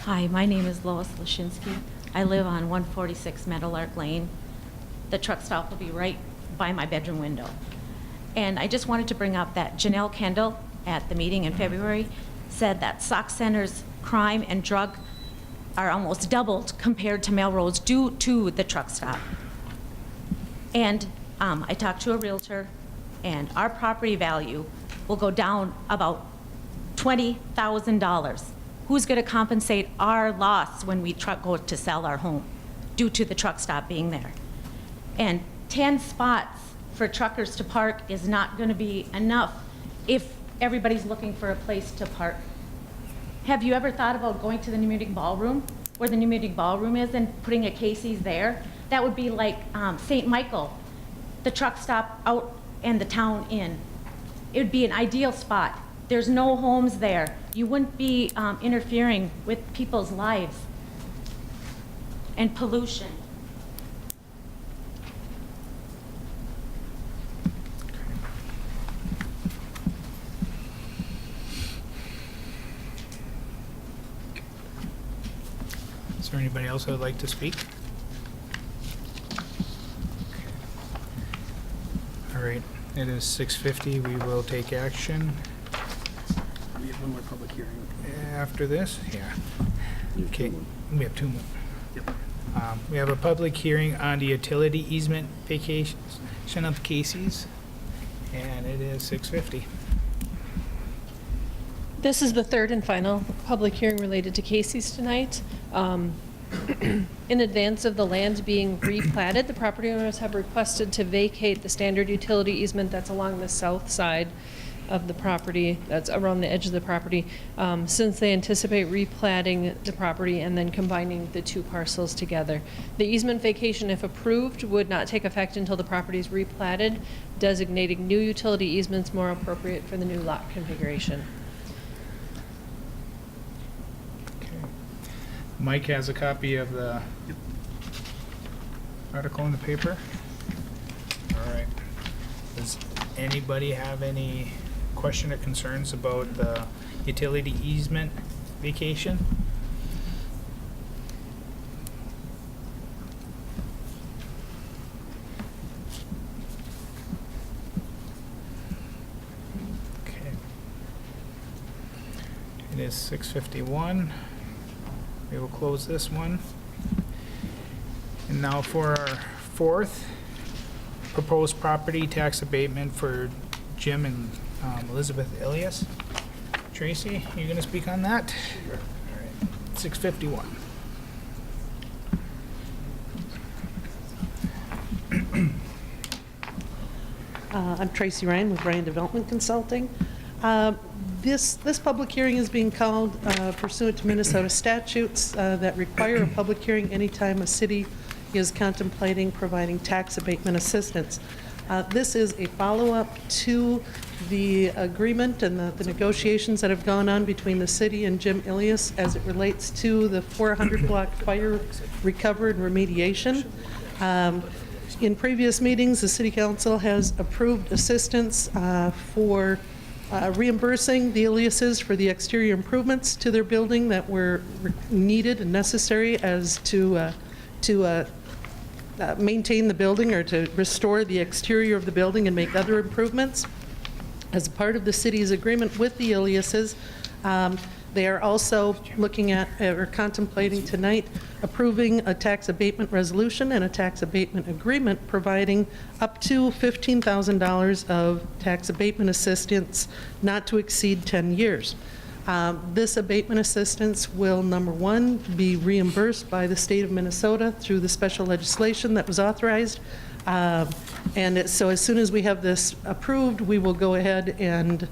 Hi, my name is Lois Lashinsky. I live on 146 Meadowlark Lane. The truck stop will be right by my bedroom window. And I just wanted to bring up that Janelle Kendall at the meeting in February said that Sauk Center's crime and drug are almost doubled compared to Melrose due to the truck stop. And I talked to a realtor, and our property value will go down about $20,000. Who's going to compensate our loss when we go to sell our home due to the truck stop being there? And 10 spots for truckers to park is not going to be enough if everybody's looking for a place to park. Have you ever thought about going to the Nummudic Ballroom, where the Nummudic Ballroom is, and putting a Casey's there? That would be like St. Michael, the truck stop out and the town in. It would be an ideal spot. There's no homes there. You wouldn't be interfering with people's lives and pollution. Is there anybody else that would like to speak? All right, it is 6:50. We will take action. We have one more public hearing. After this? Yeah. Okay, we have two more. Yep. We have a public hearing on the utility easement vacation of Casey's, and it is 6:50. This is the third and final public hearing related to Casey's tonight. In advance of the land being replatted, the property owners have requested to vacate the standard utility easement that's along the south side of the property, that's around the edge of the property, since they anticipate replatting the property and then combining the two parcels together. The easement vacation, if approved, would not take effect until the property is replatted, designating new utility easements more appropriate for the new lot configuration. Mike has a copy of the article in the paper. All right. Does anybody have any question or concerns about the utility easement vacation? Okay. It is 6:51. We will close this one. And now for our fourth proposed property tax abatement for Jim and Elizabeth Elias. Tracy, you going to speak on that? Sure. All right. 6:51. I'm Tracy Ryan with Ryan Development Consulting. This public hearing is being called pursuant to Minnesota statutes that require a public hearing anytime a city is contemplating providing tax abatement assistance. This is a follow-up to the agreement and the negotiations that have gone on between the city and Jim Ilias as it relates to the 400 block fire recovery and remediation. In previous meetings, the City Council has approved assistance for reimbursing the Iliases for the exterior improvements to their building that were needed and necessary as to maintain the building or to restore the exterior of the building and make other improvements. As part of the city's agreement with the Iliases, they are also looking at or contemplating tonight approving a tax abatement resolution and a tax abatement agreement providing up to $15,000 of tax abatement assistance not to exceed 10 years. This abatement assistance will, number one, be reimbursed by the state of Minnesota through the special legislation that was authorized. So as soon as we have this approved, we will go ahead and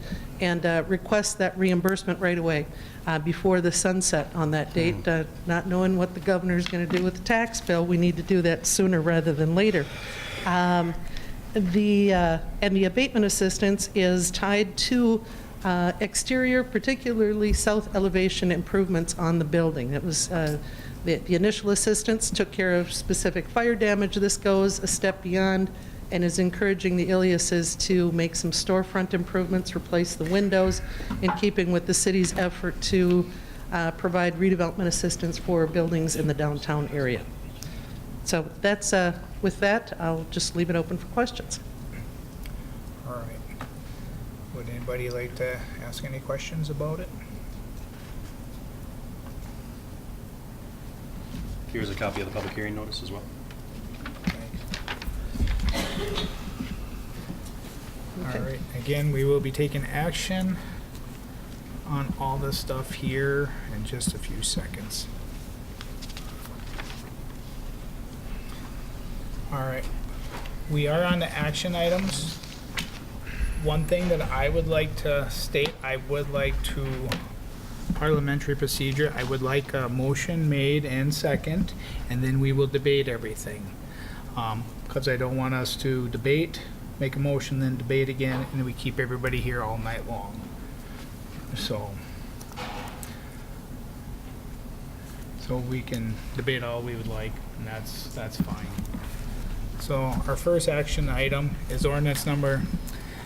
request that reimbursement right away before the sunset on that date. Not knowing what the governor is going to do with the tax bill, we need to do that sooner rather than later. The abatement assistance is tied to exterior, particularly south elevation improvements on the building. It was the initial assistance took care of specific fire damage. This goes a step beyond and is encouraging the Iliases to make some storefront improvements, replace the windows, in keeping with the city's effort to provide redevelopment assistance for buildings in the downtown area. So that's, with that, I'll just leave it open for questions. All right. Would anybody like to ask any questions about it? Here's a copy of the public hearing notice as well. All right, again, we will be taking action on all this stuff here in just a few seconds. All right, we are on the action items. One thing that I would like to state, I would like to, parliamentary procedure, I would like a motion made and second, and then we will debate everything. Because I don't want us to debate, make a motion, then debate again, and then we keep everybody here all night long. So we can debate all we would like, and that's fine. So our first action item is ordinance number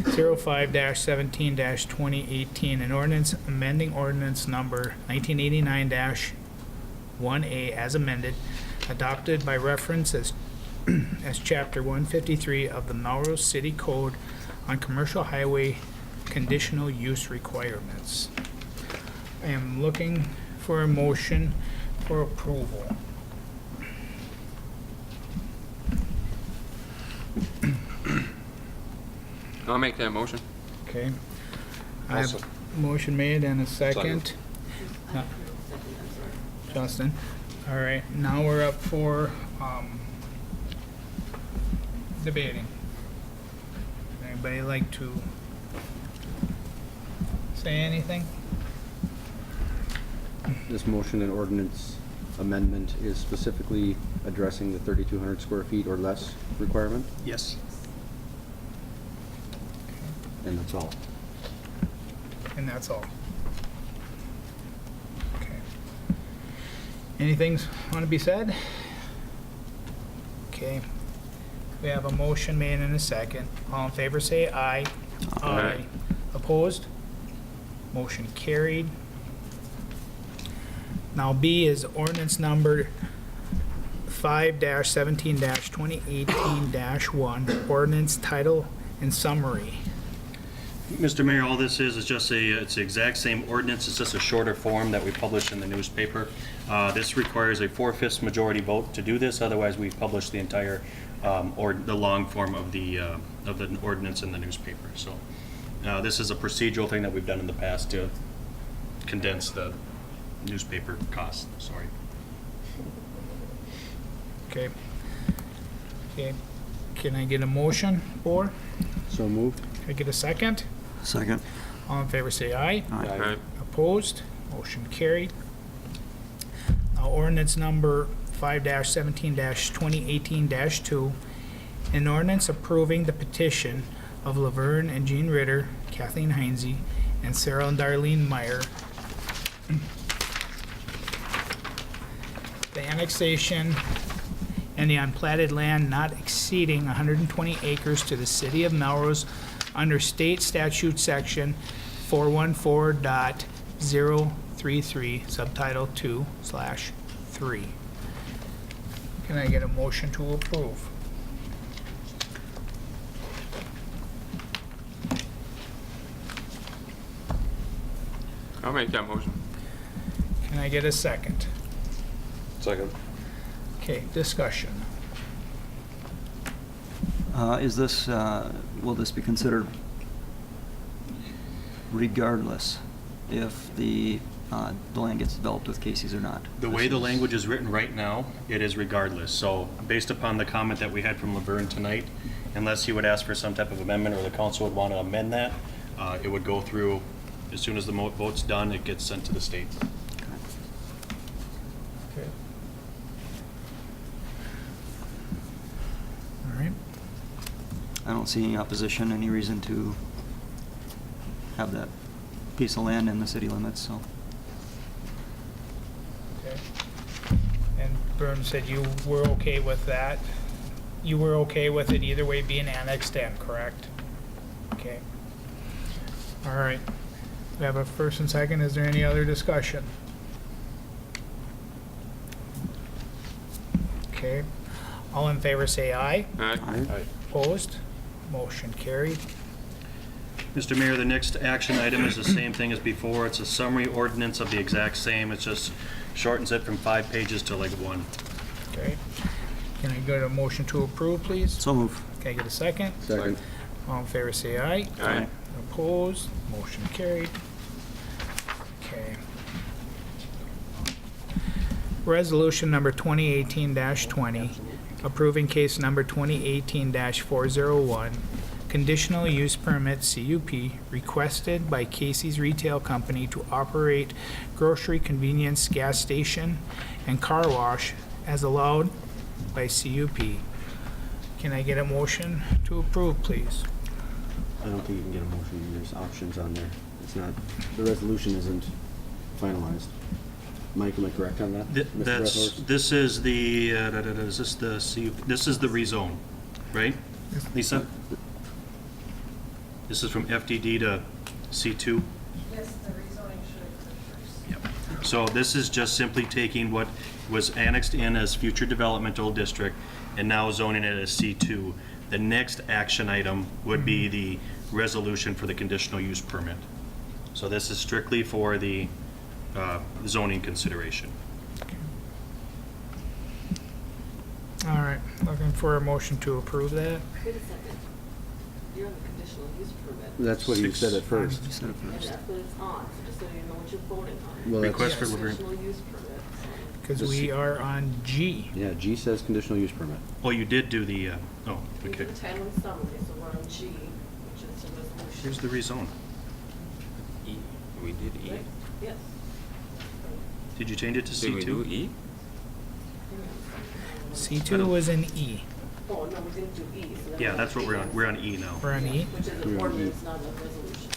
05-17-2018, an ordinance amending ordinance number 1989-1A as amended, adopted by reference as Chapter 153 of the Melrose City Code on commercial highway conditional use requirements. I am looking for a motion for approval. I'll make that motion. Okay. I have a motion made and a second. No. Justin. All right, now we're up for debating. Anybody like to say anything? This motion and ordinance amendment is specifically addressing the 3,200 square feet or less requirement, Yes. and that's all. And that's all. Okay. Anything want to be said? Okay. We have a motion made and a second. All in favor say aye. Aye. Opposed? Motion carried. Now B is ordinance number 5-17-2018-1, ordinance title and summary. Mr. Mayor, all this is just it's the exact same ordinance, it's just a shorter form that we publish in the newspaper. This requires a 4/5 majority vote to do this, otherwise we publish the entire, or the long form of the ordinance in the newspaper. So this is a procedural thing that we've done in the past to condense the newspaper cost, sorry. Okay. Okay. Can I get a motion for? So moved. Can I get a second? Second. All in favor say aye. Aye. Opposed? Motion carried. Now ordinance number 5-17-2018-2, an ordinance approving the petition of Laverne and Jean Ritter, Kathleen Heinze, and Sarah and Darlene Meyer, the annexation and the unplatted land not exceeding 120 acres to the city of Melrose under state statute section 414.033, subtitle 2/3. Can I get a motion to approve? I'll make that motion. Can I get a second? Second. Okay, discussion. Is this, will this be considered regardless if the land gets developed with Casey's or not? The way the language is written right now, it is regardless. So based upon the comment that we had from Laverne tonight, unless you would ask for some type of amendment or the council would want to amend that, it would go through, as soon as the vote's done, it gets sent to the state. Okay. All right. I don't see any opposition, any reason to have that piece of land in the city limits, so. Okay. And Vern said you were okay with that? You were okay with it either way being annexed in, correct? Okay. All right. We have a first and second. Is there any other discussion? Okay. All in favor say aye. Aye. Opposed? Motion carried. Mr. Mayor, the next action item is the same thing as before. It's a summary ordinance of the exact same. It just shortens it from 5 pages to like 1. Okay. Can I get a motion to approve, please? So move. Can I get a second? Second. All in favor say aye. Aye. Opposed? Motion carried. Okay. Resolution number 2018-20, approving case number 2018-401, conditional use permit CUP requested by Casey's Retail Company to operate grocery convenience gas station and car wash as allowed by CUP. Can I get a motion to approve, please? I don't think you can get a motion. There's options on there. It's not, the resolution isn't finalized. Mike, am I correct on that? Mr. Brethorst? This is the, is this the this is the rezone, right? Lisa? This is from FDD to C2? Yes, the rezoning should occur first. Yep. So this is just simply taking what was annexed in as future developmental district and now zoning it as C2. The next action item would be the resolution for the conditional use permit. So this is strictly for the zoning consideration. All right, looking for a motion to approve that. Wait a second. You're on the conditional use permit. That's what you said at first. And that's what it's on, so just so you know what you're voting on. Well, that's- Request for Conditional use permit. Because we are on G. Yeah, G says conditional use permit. Oh, you did do the, oh, We okay. did the title and summary, so we're on G, which is the resolution. Here's the rezone. E. We did E. Right? Yes. Did you change it to Did we do C2? E? C2 was in E. Oh, no, we didn't do E, so then. Yeah, that's what we're on. We're on E now. We're on E. Which is an ordinance, not a resolution.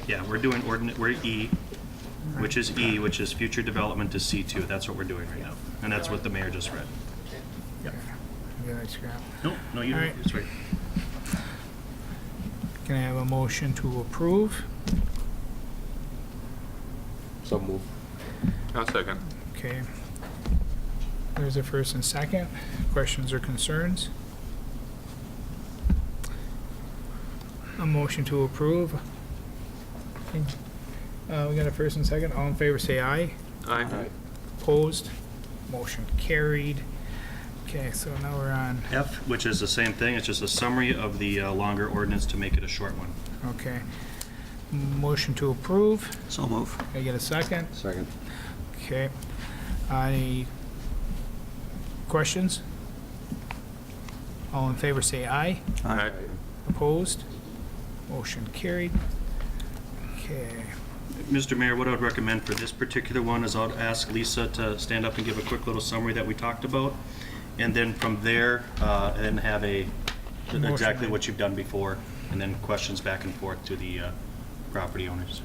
Yeah, we're doing we're E, which is E, which is future development to C2. That's what we're doing right now. And that's what the mayor just read. Yep. Yeah, I scrap. No, you, All right. it's right. Can I have a motion to approve? So move. I'll second. Okay. There's a first and second. Questions or concerns? A motion to approve. We got a first and second. All in favor say aye. Aye. Opposed? Motion carried. Okay, so now we're on, F, which is the same thing. It's just a summary of the longer ordinance to make it a short one. okay. Motion to approve. So move. Can I get a second? Second. Okay. Any questions? All in favor say aye. Aye. Opposed? Motion carried. Okay. Mr. Mayor, what I would recommend for this particular one is I'll ask Lisa to stand up and give a quick little summary that we talked about. And then from there, and have exactly what you've done before, and then questions back and forth to the property owners.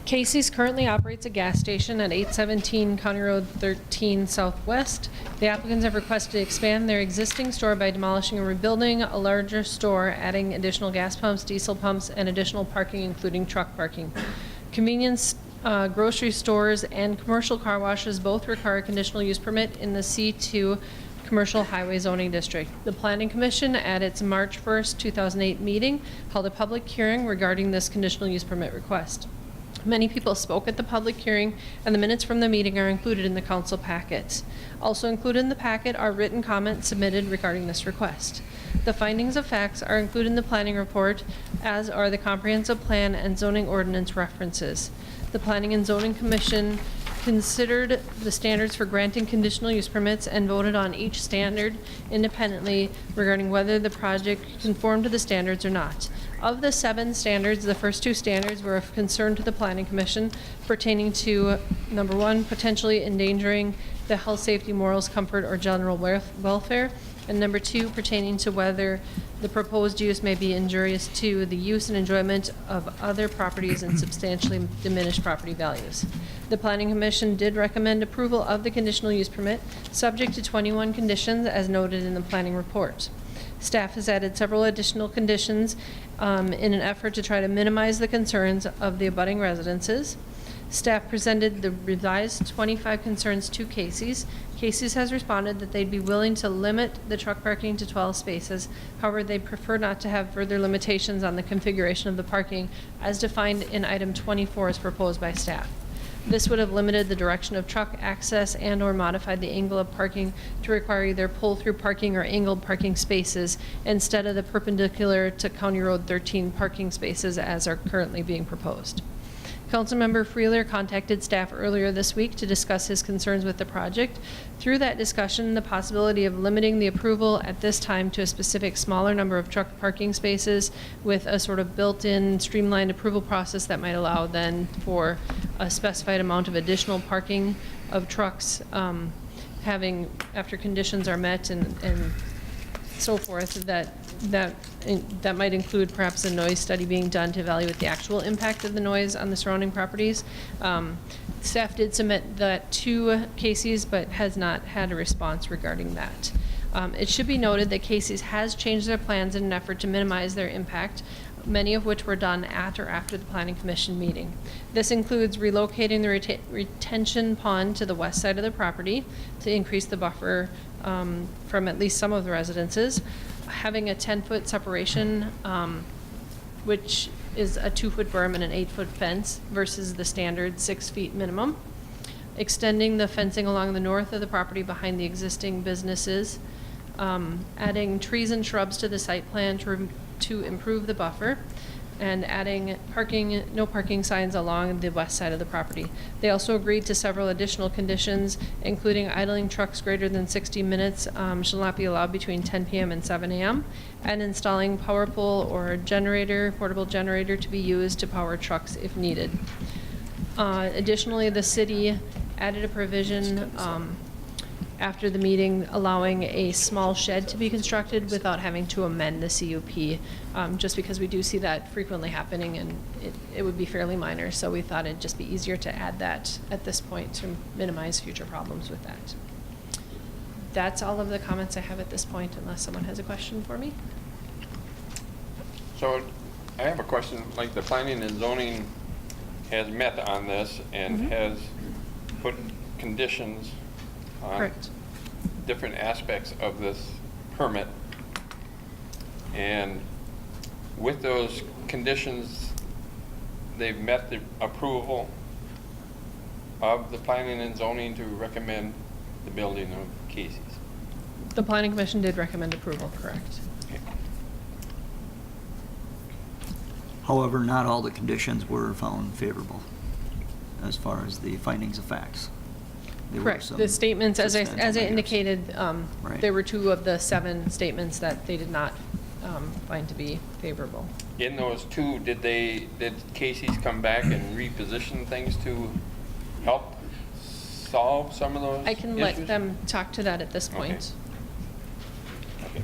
Casey's currently operates a gas station at 817 County Road 13 Southwest. The applicants have requested to expand their existing store by demolishing and rebuilding a larger store, adding additional gas pumps, diesel pumps, and additional parking, including truck parking. Convenience grocery stores and commercial car washes both require a conditional use permit in the C2 Commercial Highway Zoning District. The Planning Commission, at its March 1st, 2008 meeting, held a public hearing regarding this conditional use permit request. Many people spoke at the public hearing, and the minutes from the meeting are included in the council packet. Also included in the packet are written comments submitted regarding this request. The findings of facts are included in the planning report, as are the comprehensive plan and zoning ordinance references. The Planning and Zoning Commission considered the standards for granting conditional use permits and voted on each standard independently regarding whether the project conformed to the standards or not. Of the 7 standards, the first 2 standards were of concern to the Planning Commission, pertaining to, number 1, potentially endangering the health, safety, morals, comfort, or general welfare, and number 2, pertaining to whether the proposed use may be injurious to the use and enjoyment of other properties and substantially diminish property values. The Planning Commission did recommend approval of the conditional use permit, subject to 21 conditions as noted in the planning report. Staff has added several additional conditions in an effort to try to minimize the concerns of the abutting residences. Staff presented the revised 25 concerns to Casey's. Casey's has responded that they'd be willing to limit the truck parking to 12 spaces. However, they prefer not to have further limitations on the configuration of the parking as defined in item 24 as proposed by staff. This would have limited the direction of truck access and/or modified the angle of parking to require either pull-through parking or angled parking spaces instead of the perpendicular to County Road 13 parking spaces as are currently being proposed. Councilmember Freeler contacted staff earlier this week to discuss his concerns with the project. Through that discussion, the possibility of limiting the approval at this time to a specific smaller number of truck parking spaces with a sort of built-in streamlined approval process that might allow then for a specified amount of additional parking of trucks having, after conditions are met and so forth, that might include perhaps a noise study being done to evaluate the actual impact of the noise on the surrounding properties. Staff did submit that to Casey's, but has not had a response regarding that. It should be noted that Casey's has changed their plans in an effort to minimize their impact, many of which were done at or after the Planning Commission meeting. This includes relocating the retention pond to the west side of the property to increase the buffer from at least some of the residences, having a 10-foot separation, which is a 2-foot berm and an 8-foot fence versus the standard 6 feet minimum, extending the fencing along the north of the property behind the existing businesses, adding trees and shrubs to the site plan to improve the buffer, and adding no parking signs along the west side of the property. They also agreed to several additional conditions, including idling trucks greater than 60 minutes shall not be allowed between 10 p.m. and 7 a.m., and installing power pole or portable generator to be used to power trucks if needed. Additionally, the city added a provision after the meeting allowing a small shed to be constructed without having to amend the CUP, just because we do see that frequently happening and it would be fairly minor, so we thought it'd just be easier to add that at this point to minimize future problems with that. That's all of the comments I have at this point, unless someone has a question for me. So I have a question, like the planning and zoning has met on this and has put conditions on Correct. different aspects of this permit. And with those conditions, they've met the approval of the planning and zoning to recommend the building of Casey's. The Planning Commission did recommend approval, correct. However, not all the conditions were found favorable as far as the findings of facts. There were Correct. some The statements, as I substantial negatives. indicated, Right. there were 2 of the 7 statements that they did not find to be favorable. In those 2, did Casey's come back and reposition things to help solve some of those I can let issues? them talk to that at this point. Okay.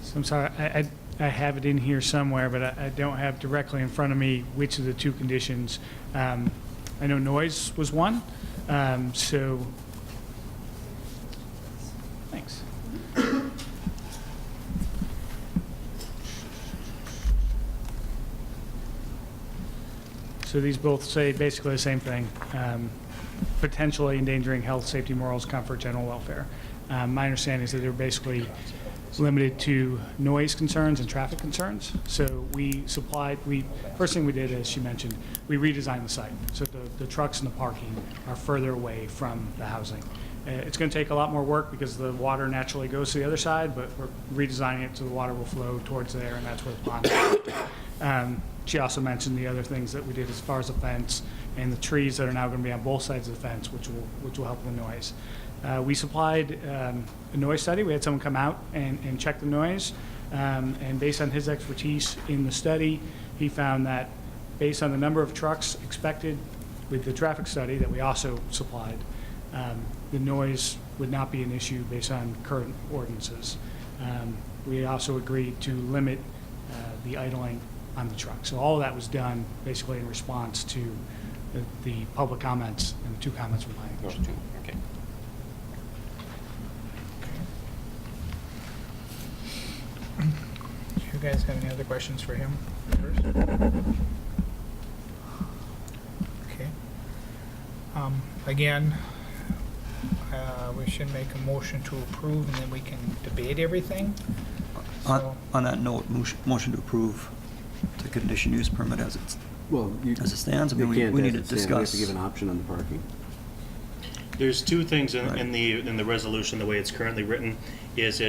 So I'm sorry, I have it in here somewhere, but I don't have directly in front of me which of the 2 conditions. I know noise was one, so, thanks. So these both say basically the same thing, potentially endangering health, safety, morals, comfort, general welfare. My understanding is that they're basically limited to noise concerns and traffic concerns. So first thing we did, as she mentioned, we redesigned the site. So the trucks and the parking are further away from the housing. It's going to take a lot more work because the water naturally goes to the other side, but we're redesigning it so the water will flow towards there, and that's where the pond is. She also mentioned the other things that we did as far as the fence and the trees that are now going to be on both sides of the fence, which will help with the noise. We supplied a noise study. We had someone come out and check the noise, and based on his expertise in the study, he found that based on the number of trucks expected with the traffic study that we also supplied, the noise would not be an issue based on current ordinances. We also agreed to limit the idling on the truck. So all of that was done basically in response to the public comments and the 2 comments from planning Those commission. 2, okay. Do you guys have any other questions for him first? Okay. Again, we should make a motion to approve, and then we can debate everything. So- On that note, motion to approve the condition use permit as it stands. I mean, we need to discuss. We have to give an option on the parking. There's 2 things Right. in the resolution, the way it's currently written, is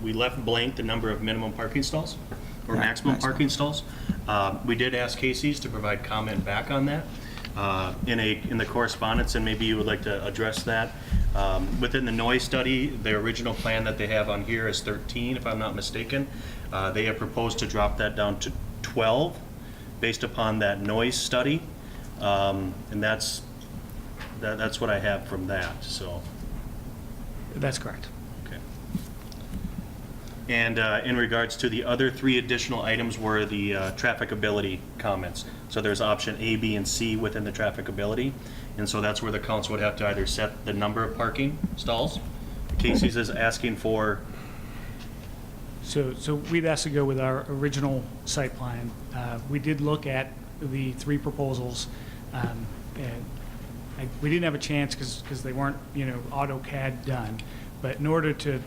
we left blank the number of minimum parking stalls, or maximum parking stalls. We did ask Casey's to provide comment back on that in the correspondence, and maybe you would like to address that. Within the noise study, the original plan that they have on here is 13, if I'm not mistaken. They have proposed to drop that down to 12 based upon that noise study, and that's what I have from that, so. That's correct. Okay. And in regards to the other 3 additional items were the trafficability comments. So there's option A, B, and C within the trafficability. And so that's where the council would have to either set the number of parking stalls. Casey's is asking for. So we'd ask to go with our original site plan. We did look at the 3 proposals, and we didn't have a chance because they weren't, AutoCAD done. But in order to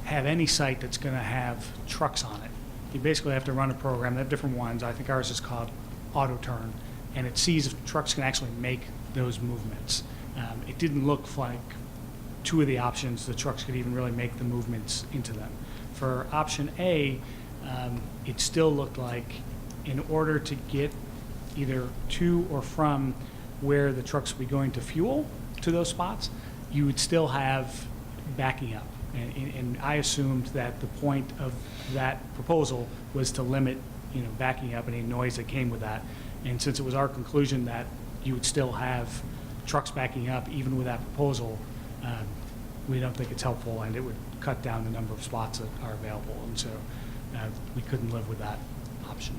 have any site that's going to have trucks on it, you basically have to run a program. They have different ones. I think ours is called AutoTurn, and it sees if trucks can actually make those movements. It didn't look like 2 of the options, the trucks could even really make the movements into them. For option A, it still looked like in order to get either to or from where the trucks would be going to fuel to those spots, you would still have backing up. And I assumed that the point of that proposal was to limit, backing up and any noise that came with that. And since it was our conclusion that you would still have trucks backing up even with that proposal, we don't think it's helpful, and it would cut down the number of spots that are available. And so we couldn't live with that option.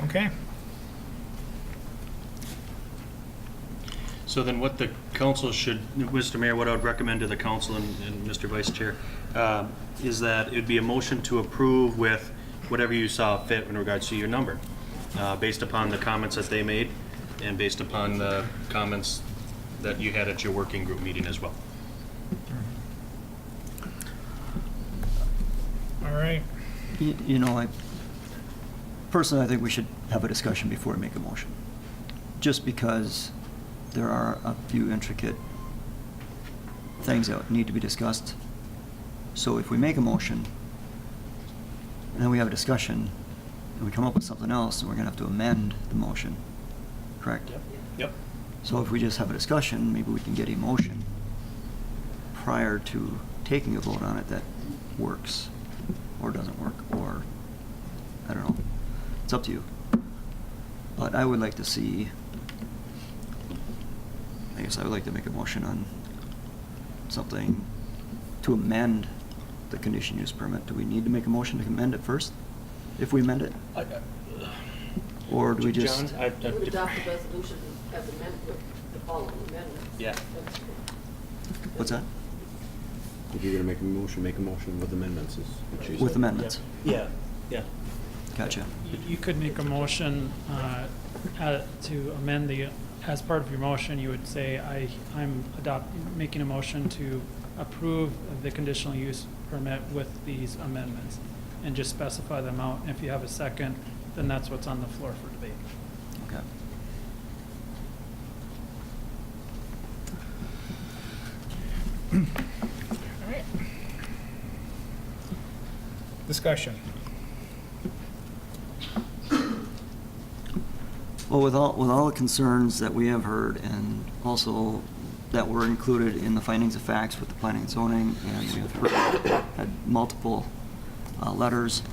Okay. So then what the council should, Mr. Mayor, what I would recommend to the council and Mr. Vice Chair, is that it'd be a motion to approve with whatever you saw fit in regards to your number, based upon the comments that they made and based upon the comments that you had at your working group meeting as well. All right. Personally, I think we should have a discussion before we make a motion. Just because there are a few intricate things that need to be discussed. So if we make a motion, and then we have a discussion, and we come up with something else, and we're gonna have to amend the motion, correct? Yep. So if we just have a discussion, maybe we can get a motion prior to taking a vote on it that works, or doesn't work, or, I don't know. It's up to you. But I would like to see, I guess I would like to make a motion on something to amend the condition use permit. Do we need to make a motion to amend it first, if we amend it? Or do we just? You adopt the resolution as amended with the following amendments. Yeah. What's that? If you're gonna make a motion with amendments is what you said. With amendments? Yeah. Gotcha. You could make a motion to amend as part of your motion, you would say, I'm making a motion to approve the conditional use permit with these amendments, and just specify them out. And if you have a second, then that's what's on the floor for debate. Okay. All right. Discussion. Well, with all the concerns that we have heard, and also that were included in the findings of facts with the planning and zoning, and we've had multiple letters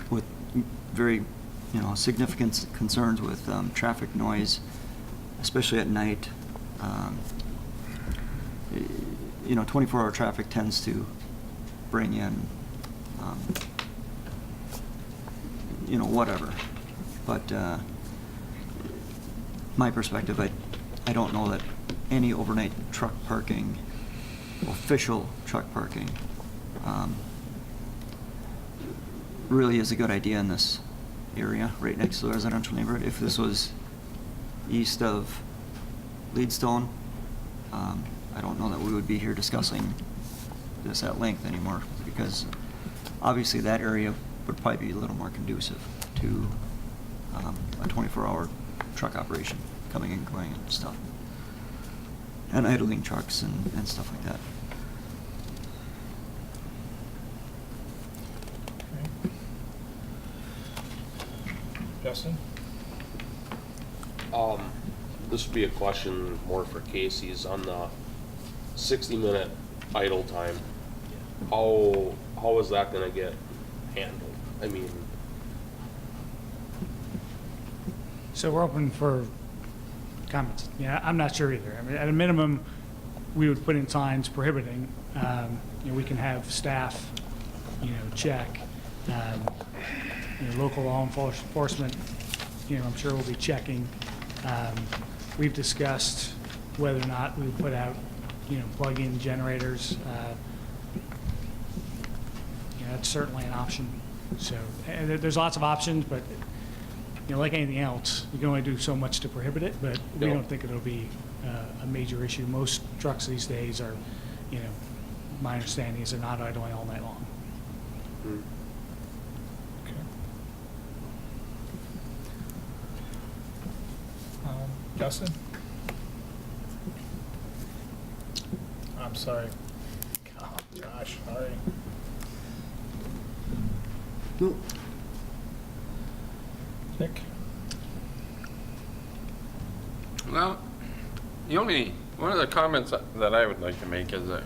with very, significant concerns with traffic noise, especially at night. you know, 24-hour traffic tends to bring in, you know, whatever. But my perspective, I don't know that any overnight truck parking, official truck parking, really is a good idea in this area, right next to the residential neighborhood. If this was east of Leadstone, I don't know that we would be here discussing this at length anymore, because obviously that area would probably be a little more conducive to a 24-hour truck operation, coming and going and stuff, and idling trucks and stuff like that. Justin? This would be a question more for Casey's on the 60-minute idle time. How is that going to get handled? I mean, So we're open for comments. Yeah, I'm not sure either. I mean, at a minimum, we would put in signs prohibiting. You know, we can have staff, you know, check. You know, local law enforcement, you know, I'm sure will be checking. We've discussed whether or not we would put out, you know, plug-in generators. You know, that's certainly an option. So and there's lots of options, but you know, like anything else, you can only do so much to prohibit it. But we don't think it'll be a major issue. Most trucks these days are, you know, my understanding is they're not idling all night long. Justin? I'm sorry. Oh, gosh, sorry. Nick? Well, one of the comments that I would like to make is that,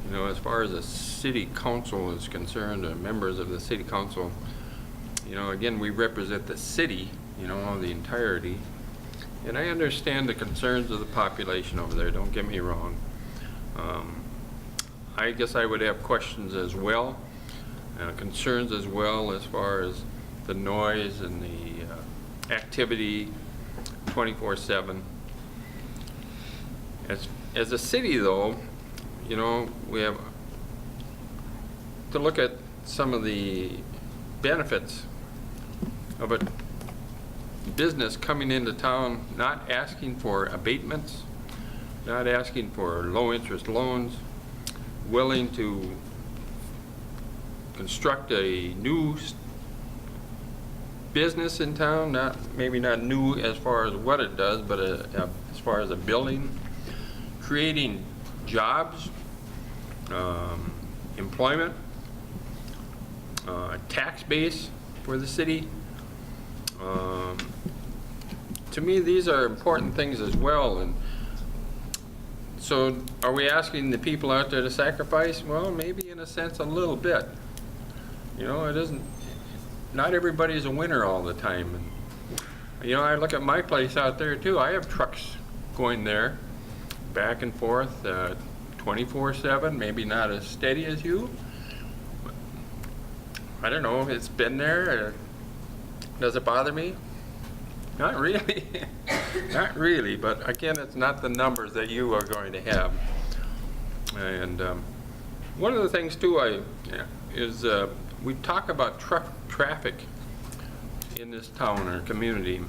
you know, as far as the city council is concerned, members of the city council, you know, again, we represent the city, you know, the entirety. And I understand the concerns of the population over there, don't get me wrong. I guess I would have questions as well, concerns as well, as far as the noise and the activity 24/7. As a city, though, you know, we have to look at some of the benefits of a business coming into town, not asking for abatements, not asking for low-interest loans, willing to construct a new business in town, maybe not new as far as what it does, but as far as a building, creating jobs, employment, tax base for the city. To me, these are important things as well. And so are we asking the people out there to sacrifice? Well, maybe in a sense a little bit. You know, it isn't, not everybody's a winner all the time. And, you know, I look at my place out there too. I have trucks going there back and forth 24/7, maybe not as steady as you. But I don't know, it's been there. Does it bother me? Not really. Not really, but again, it's not the numbers that you are going to have. And one of the things too is we talk about truck traffic in this town or community,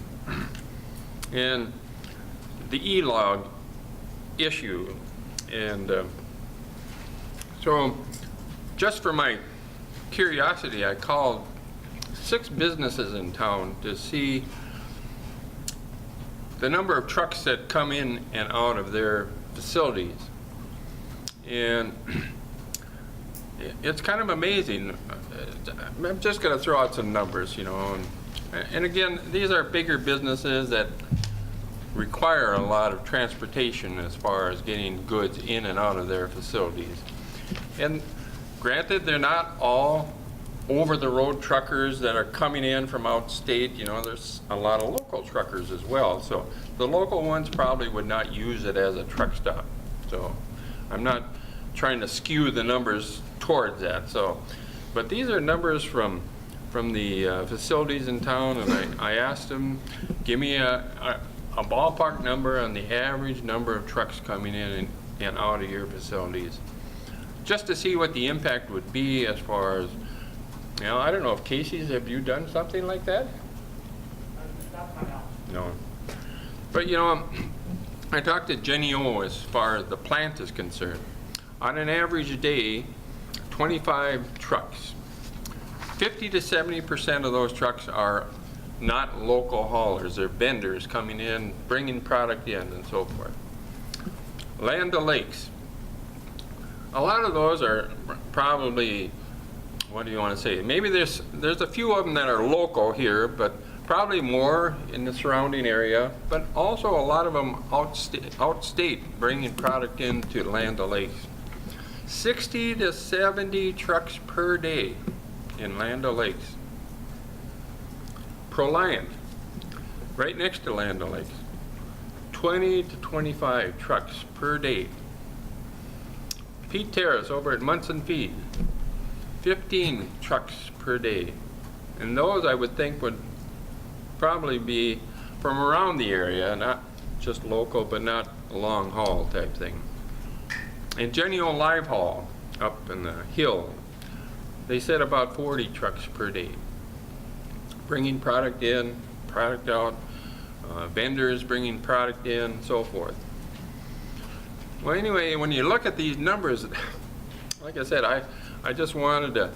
and the E-log issue. And so just for my curiosity, I called 6 businesses in town to see the number of trucks that come in and out of their facilities. And it's kind of amazing. I'm just going to throw out some numbers, you know. And again, these are bigger businesses that require a lot of transportation as far as getting goods in and out of their facilities. And granted, they're not all over-the-road truckers that are coming in from outstate. You know, there's a lot of local truckers as well. So the local ones probably would not use it as a truck stop. So I'm not trying to skew the numbers towards that, so. But these are numbers from the facilities in town, and I asked them, give me a ballpark number on the average number of trucks coming in and out of your facilities, just to see what the impact would be as far as, you know, I don't know if Casey's, have you done something like that? No. But, you know, I talked to Jenny O as far as the plant is concerned. On an average day, 25 trucks. 50 to 70% of those trucks are not local haulers. They're vendors coming in, bringing product in, and so forth. Land O'Lakes. A lot of those are probably, what do you want to say? Maybe there's a few of them that are local here, but probably more in the surrounding area, but also a lot of them outstate bringing product into Land O'Lakes. 60 to 70 trucks per day in Land O'Lakes. Proliant, right next to Land O'Lakes. 20 to 25 trucks per day. Pete Terrace over at Munson Feed, 15 trucks per day. And those I would think would probably be from around the area, not just local, but not a long haul type thing. And Jenny O Live Haul up in the hill, they said about 40 trucks per day. Bringing product in, product out, vendors bringing product in, so forth. Well, anyway, when you look at these numbers, like I said, I just wanted to,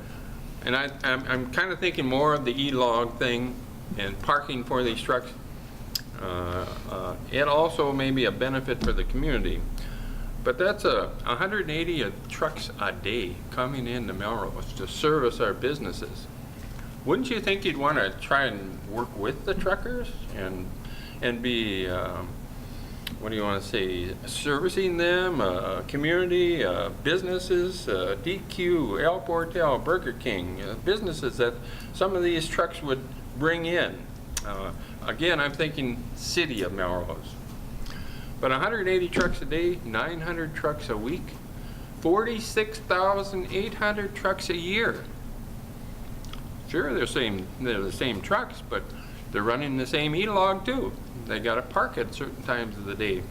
and I'm kind of thinking more of the e-log thing and parking for these trucks. It also may be a benefit for the community. But that's 180 trucks a day coming into Melrose to service our businesses. Wouldn't you think you'd want to try and work with the truckers and be, what do you want to say, servicing them, community, businesses, DQ, El Portal, Burger King, businesses that some of these trucks would bring in. Again, I'm thinking city of Melrose. But 180 trucks a day, 900 trucks a week, 46,800 trucks a year. Sure, they're the same trucks, but they're running the same e-log too. They got to park at certain times of the day.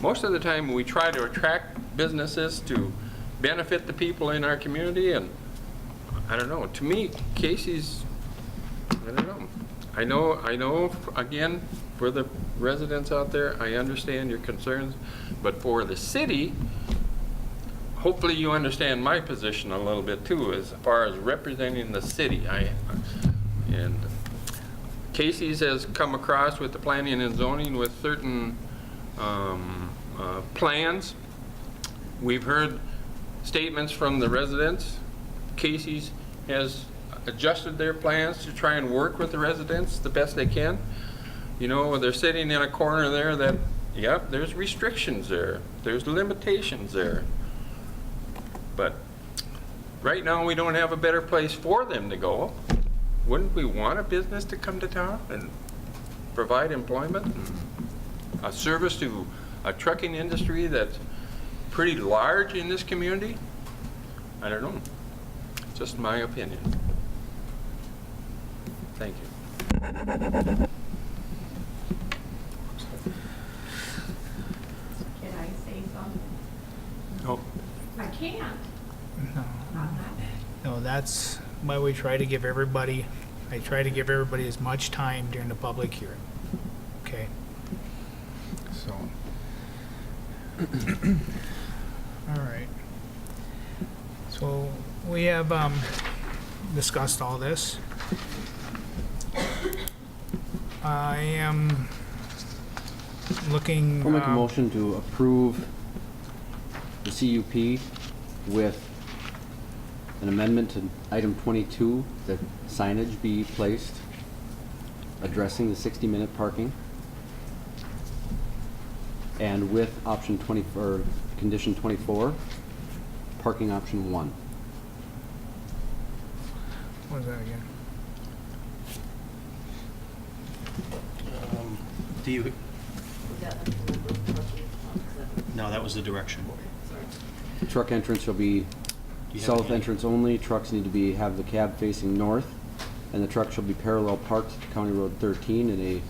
Most of the time we try to attract businesses to benefit the people in our community, and I don't know, to me, Casey's, I don't know. I know, again, for the residents out there, I understand your concerns, but for the city, hopefully you understand my position a little bit too, as far as representing the city. And Casey's has come across with the planning and zoning with certain plans. We've heard statements from the residents. Casey's has adjusted their plans to try and work with the residents the best they can. You know, they're sitting in a corner there that, yep, there's restrictions there. There's limitations there. But right now we don't have a better place for them to go. Wouldn't we want a business to come to town and provide employment, a service to a trucking industry that's pretty large in this community? I don't know. Just my opinion. Thank you. Can I say something? No. I can't. No, that's why we try to give everybody, I try to give everybody as much time during the public hearing. Okay? So. All right. So we have discussed all this. I am looking. I'll make a motion to approve the CUP with an amendment to item 22, that signage be placed addressing the 60-minute parking, and with option 20, or condition 24, parking option 1. What was that again? Do you? No, that was the direction. truck entrance will be you have south any- entrance only. Trucks need to have the cab facing north, and the truck shall be parallel parked to County Road 13 in a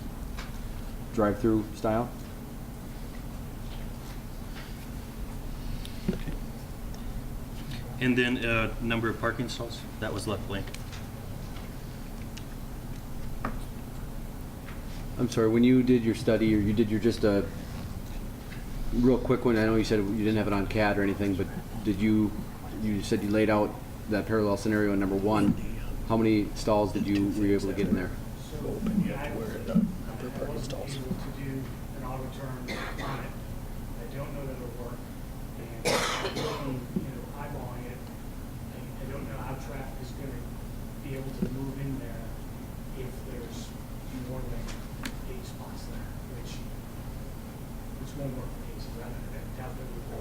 drive-through style. And then, number of parking stalls, that was left blank. I'm sorry, when you did your study, or you did your just a real quick one, I know you said you didn't have it on CAD or anything, but did you said you laid out that parallel scenario in number 1. How many stalls were you able to get in there? So, I wasn't able to do an auto turn on it. I don't know that it'll work. And looking, eyeballing it, I don't know how traffic is going to be able to move in there if there's more than 8 spots there, which won't work for cases. I doubt that it will.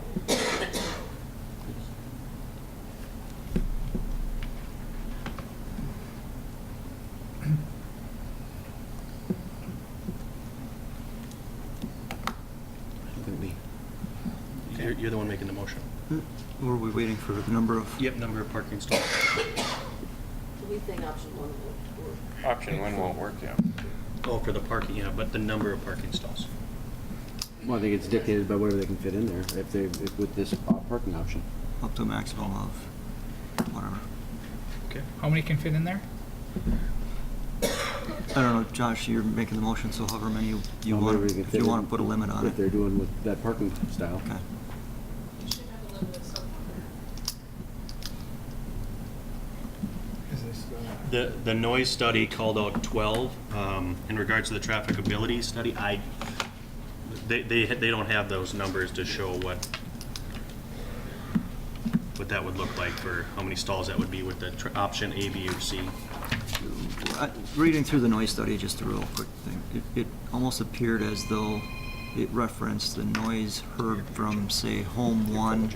You're the one making the motion. Or are we waiting for the number of? Yep, number of parking stalls. We think option 1 will work. Option 1 won't work, yeah. Oh, for the parking, yeah, but the number of parking stalls. Well, I think it's dictated by whatever they can fit in there, if with this parking option. Up to a maximum of whatever. Okay. How many can fit in there? I don't know, Josh, you're making the motion, so however many you want, However if you want to put a limit on What it. they're doing with that parking style. Okay. You should have a limit of somewhere. The noise study called out 12. In regards to the trafficability study, they don't have those numbers to show what that would look like for how many stalls that would be with the option A, B, or C. Reading through the noise study, just a real quick thing, it almost appeared as though it referenced the noise heard from, say, home 1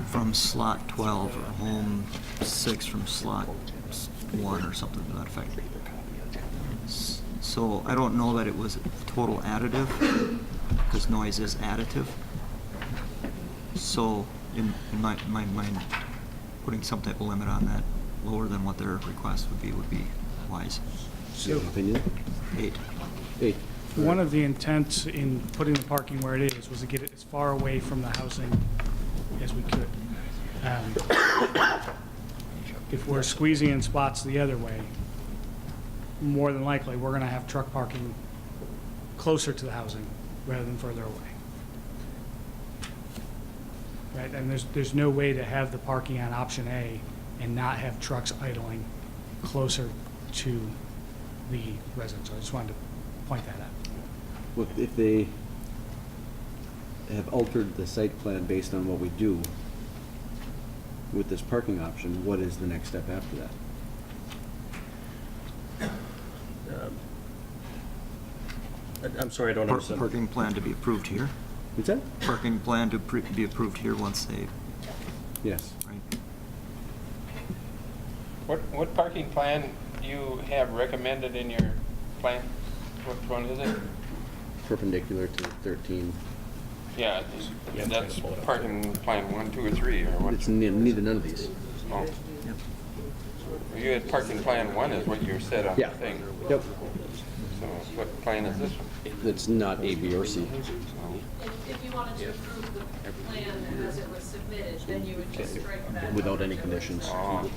from slot 12, or home 6 from slot 1, or something to that effect. So I don't know that it was total additive, because noise is additive. So in my mind, putting some type of limit on that, lower than what their request would be wise. So, opinion? 8. One of the intents in putting the parking where it is was to get it as far away from the housing as we could. If we're squeezing in spots the other way, more than likely, we're going to have truck parking closer to the housing rather than further away. Right, and there's no way to have the parking on option A and not have trucks idling closer to the residence. So I just wanted to point that out. Well, if they have altered the site plan based on what we do with this parking option, what is the next step after that? I'm sorry, I don't understand. Parking plan to be approved here. What's that? Parking plan to be approved here once they, Yes. right? What parking plan do you have recommended in your plan? Which one is it? Perpendicular to 13. Yeah, that's parking plan 1, 2, or 3, or what? It's neither none of these. Oh. Well, you had parking plan 1 is what you said on the Yeah. thing. Yep. So what plan is this one? It's not A, B, or C. If you wanted to approve the plan as it was submitted, then you would just strike that. Without any conditions. Oh,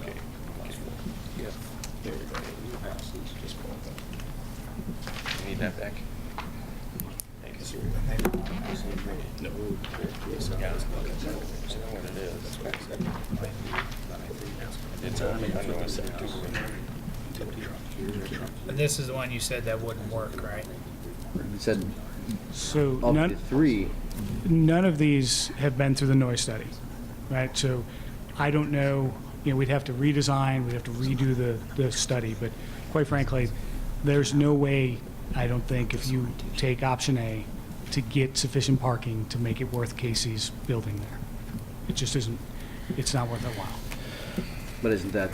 okay. You need that back? Thanks. No. Is that what it is? It's on, I know it's at 2. This is the one you said that wouldn't work, right? You said So up none, to 3. none of these have been through the noise study, right? So I don't know, we'd have to redesign, we'd have to redo the study, but quite frankly, there's no way, I don't think, if you take option A, to get sufficient parking to make it worth Casey's building there. It just isn't, it's not worth our while. But isn't that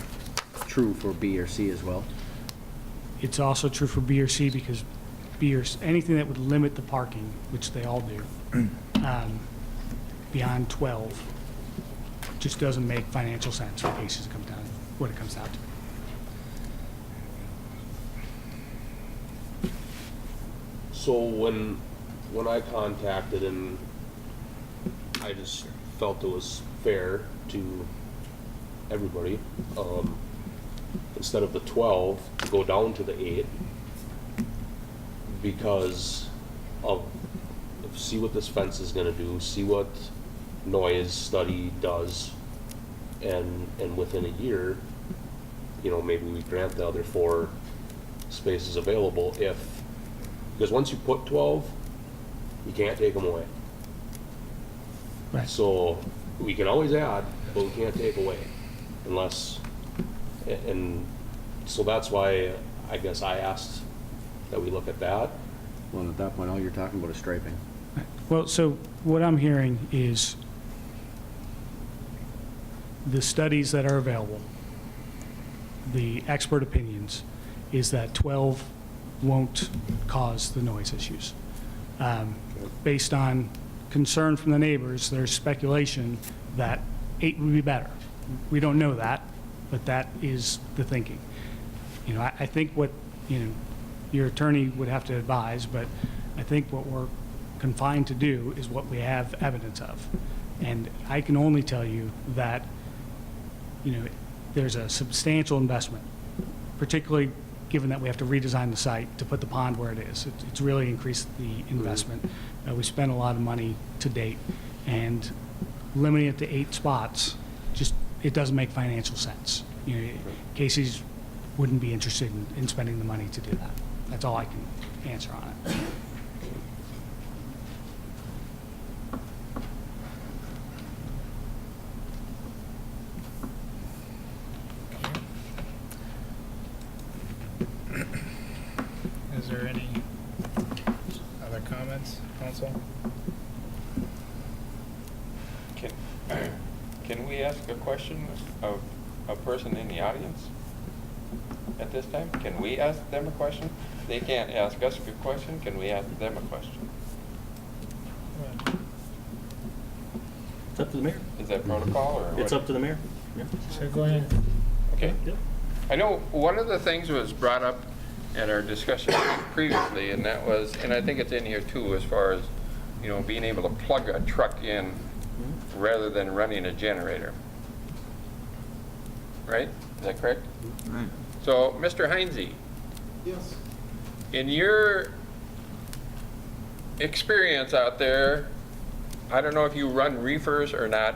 true for B or C as well? It's also true for B or C because B or anything that would limit the parking, which they all do, beyond 12 just doesn't make financial sense for cases to come down, what it comes down to. So when I contacted him, I just felt it was fair to everybody. Instead of the 12, to go down to the 8, because of see what this fence is going to do, see what noise study does, and within a year, you know, maybe we grant the other 4 spaces available because once you put 12, you can't take them away. Right. So we can always add, but we can't take away unless, and so that's why I guess I asked that we look at that. Well, at that point, all you're talking about is striping. Well, so what I'm hearing is the studies that are available, the expert opinions, is that 12 won't cause the noise issues. Based on concern from the neighbors, there's speculation that 8 would be better. We don't know that, but that is the thinking. You know, I think what, you know, your attorney would have to advise, but I think what we're confined to do is what we have evidence of. And I can only tell you that, you know, there's a substantial investment, particularly given that we have to redesign the site to put the pond where it is. It's really increased the investment. We spent a lot of money to date, and limiting it to 8 spots, just, it doesn't make financial sense. You know, Casey's wouldn't be interested in spending the money to do that. That's all I can answer on it. Is there any other comments, council? Can we ask a question of a person in the audience at this time? Can we ask them a question? They can't ask us a question. Can we ask them a question? It's up to the mayor. Is that protocol or It's what? up to the mayor. Yeah. So go ahead. Okay. I know one of the things was brought up at our discussion previously, and that was, and I think it's in here too, as far as, you know, being able to plug a truck in rather than running a generator. Right? Is that correct? Right. So, Mr. Heinze, Yes. in your experience out there, I don't know if you run reefers or not,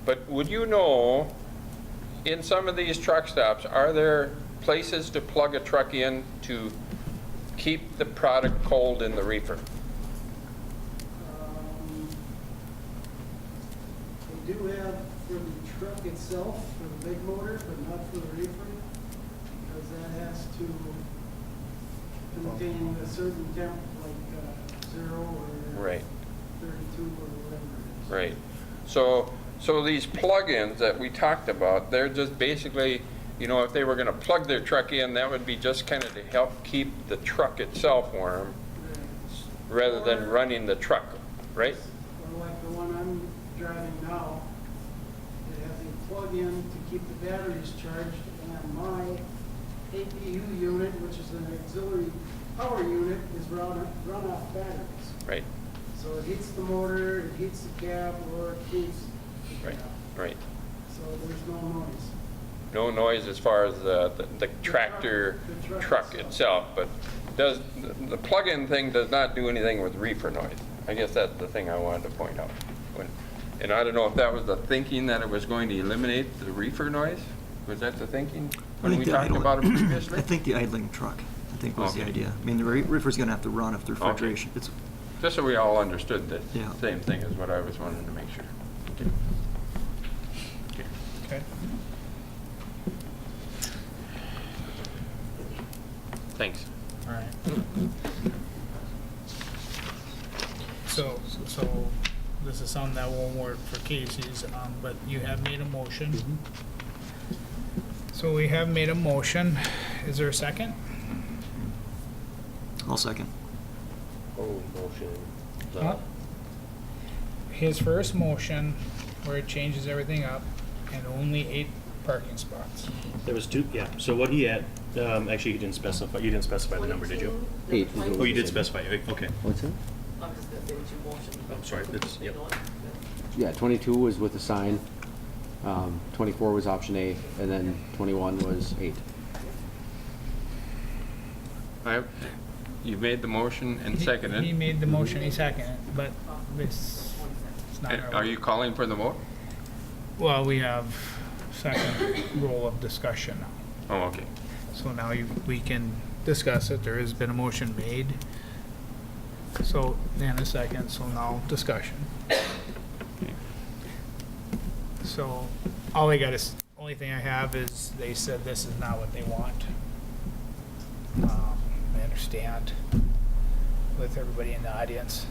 but would you know, in some of these truck stops, are there places to plug a truck in to keep the product cold in the reefer? We do have for the truck itself, for the big motor, but not for the reefer, because that has to contain a certain temp, like 0 or Right. 32 or whatever it is. Right. So these plug-ins that we talked about, they're just basically, you know, if they were going to plug their truck in, that would be just kind of to help keep the truck itself warm rather than running the truck, right? Or like the one I'm driving now, it has a plug-in to keep the batteries charged, and my APU unit, which is an auxiliary power unit, is run off batteries. Right. So it heats the motor, it heats the cab, or it heats the Right. cab. Right. So there's no noise. No noise as far as the tractor the truck itself, but does the plug-in thing does not do anything with reefer noise. I guess that's the thing I wanted to point out. And I don't know if that was the thinking, that it was going to eliminate the reefer noise? Was that the thinking when we talked about it previously? I think the idling truck, I think was the idea. I mean, the reefer's gonna have to run if the refrigeration. It's, Just so we all understood the Yeah. same thing is what I was wanting to make sure. Okay. Thanks. All right. So this is something that won't work for Casey's, but you have made a motion. So we have made a motion. Is there a second? I'll second. Oh, motion. His first motion where it changes everything up, and only 8 parking spots. There was 2, yeah, so what he had, actually, you didn't specify the number, did you? 8. Oh, you did specify, okay. What's that? I'm just gonna say what you motioned. I'm sorry, that's, yep. Yeah, 22 was with the sign, 24 was option A, and then 21 was 8. You made the motion and He seconded. made the motion, he seconded, but it's not our... Are you calling for the vote? Well, we have second roll of discussion now. Oh, okay. So now we can discuss it. There has been a motion made. So, and a second, so now discussion. So, only thing I have is they said this is not what they want. I understand with everybody in the audience.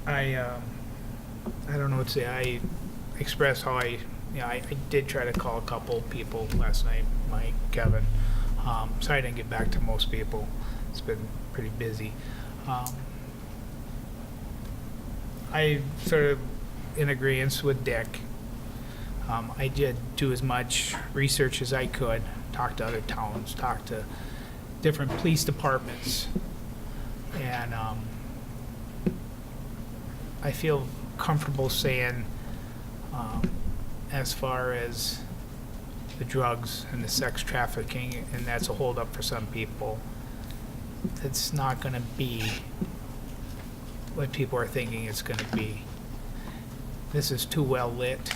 I don't know what to say. I expressed how I did try to call a couple people last night, Mike, Kevin. Sorry I didn't get back to most people. It's been pretty busy. I sort of in agreement with Dick. I did do as much research as I could, talk to other towns, talk to different police departments, and I feel comfortable saying, as far as the drugs and the sex trafficking, and that's a holdup for some people, it's not going to be what people are thinking it's going to be. This is too well lit.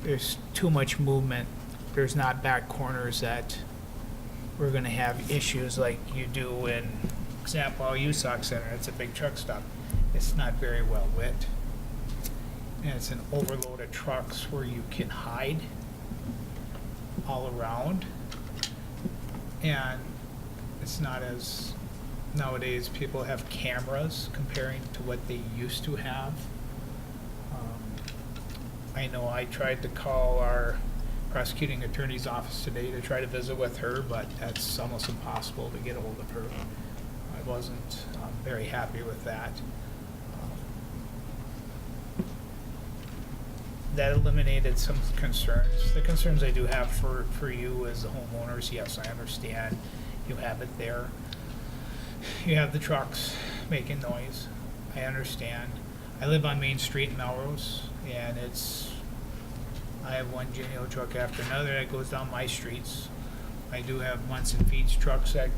There's too much movement. There's not back corners that we're going to have issues like you do in, for example, USOC Center. It's a big truck stop. It's not very well lit. And it's an overload of trucks where you can hide all around. And it's not as, nowadays people have cameras comparing to what they used to have. I know I tried to call our prosecuting attorney's office today to try to visit with her, but that's almost impossible to get a hold of her. I wasn't very happy with that. That eliminated some concerns. The concerns I do have for you as the homeowners, yes, I understand. You have it there. You have the trucks making noise. I understand. I live on Main Street in Melrose, and I have one Genio truck after another that goes down my streets. I do have Munson Feeds trucks that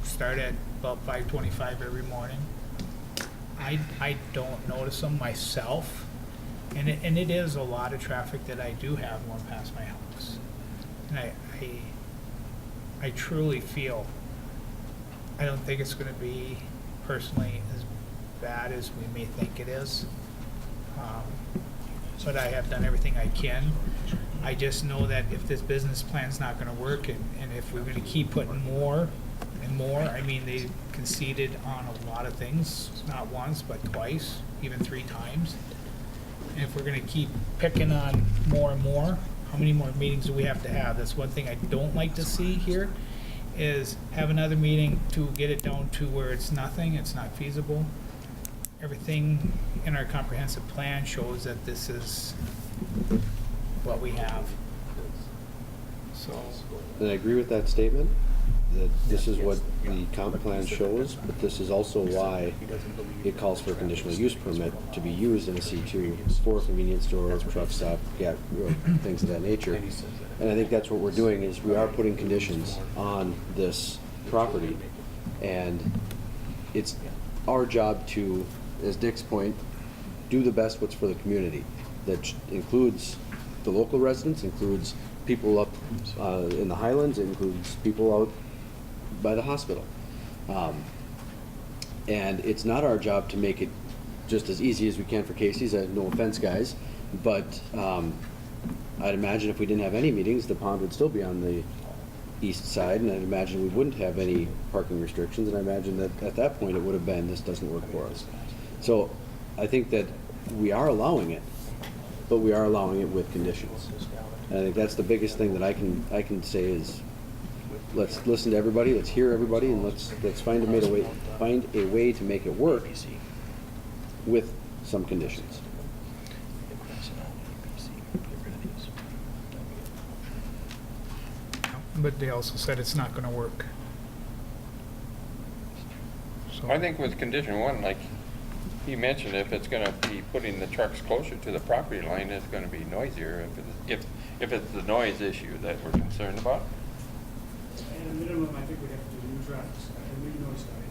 start at about 5:25 every morning. I don't notice them myself, and it is a lot of traffic that I do have going past my house. And I truly feel, I don't think it's going to be personally as bad as we may think it is. But I have done everything I can. I just know that if this business plan's not going to work, and if we're going to keep putting more and more, I mean, they conceded on a lot of things, not once, but twice, even 3 times. And if we're going to keep picking on more and more, how many more meetings do we have to have? That's one thing I don't like to see here, is have another meeting to get it down to where it's nothing, it's not feasible. Everything in our comprehensive plan shows that this is what we have. So, And I agree with that statement, that this is what the comp plan shows, but this is also why it calls for a conditional use permit to be used in a C2 for convenience stores, truck stop, things of that nature. And I think that's what we're doing, is we are putting conditions on this property, and it's our job to, as Dick's point, do the best what's for the community. That includes the local residents, includes people up in the Highlands, it includes people out by the hospital. And it's not our job to make it just as easy as we can for Casey's. No offense, guys, but I'd imagine if we didn't have any meetings, the pond would still be on the east side, and I'd imagine we wouldn't have any parking restrictions, and I imagine that at that point it would have been, this doesn't work for us. So I think that we are allowing it, but we are allowing it with conditions. And I think that's the biggest thing that I can say is let's listen to everybody, let's hear everybody, and let's find a way to make it work with some conditions. But they also said it's not gonna work. So, I think with condition one, like he mentioned, if it's gonna be putting the trucks closer to the property line, it's gonna be noisier if it's the noise issue that we're concerned about. At a minimum, I think we'd have to do a new traffic study, a new noise study.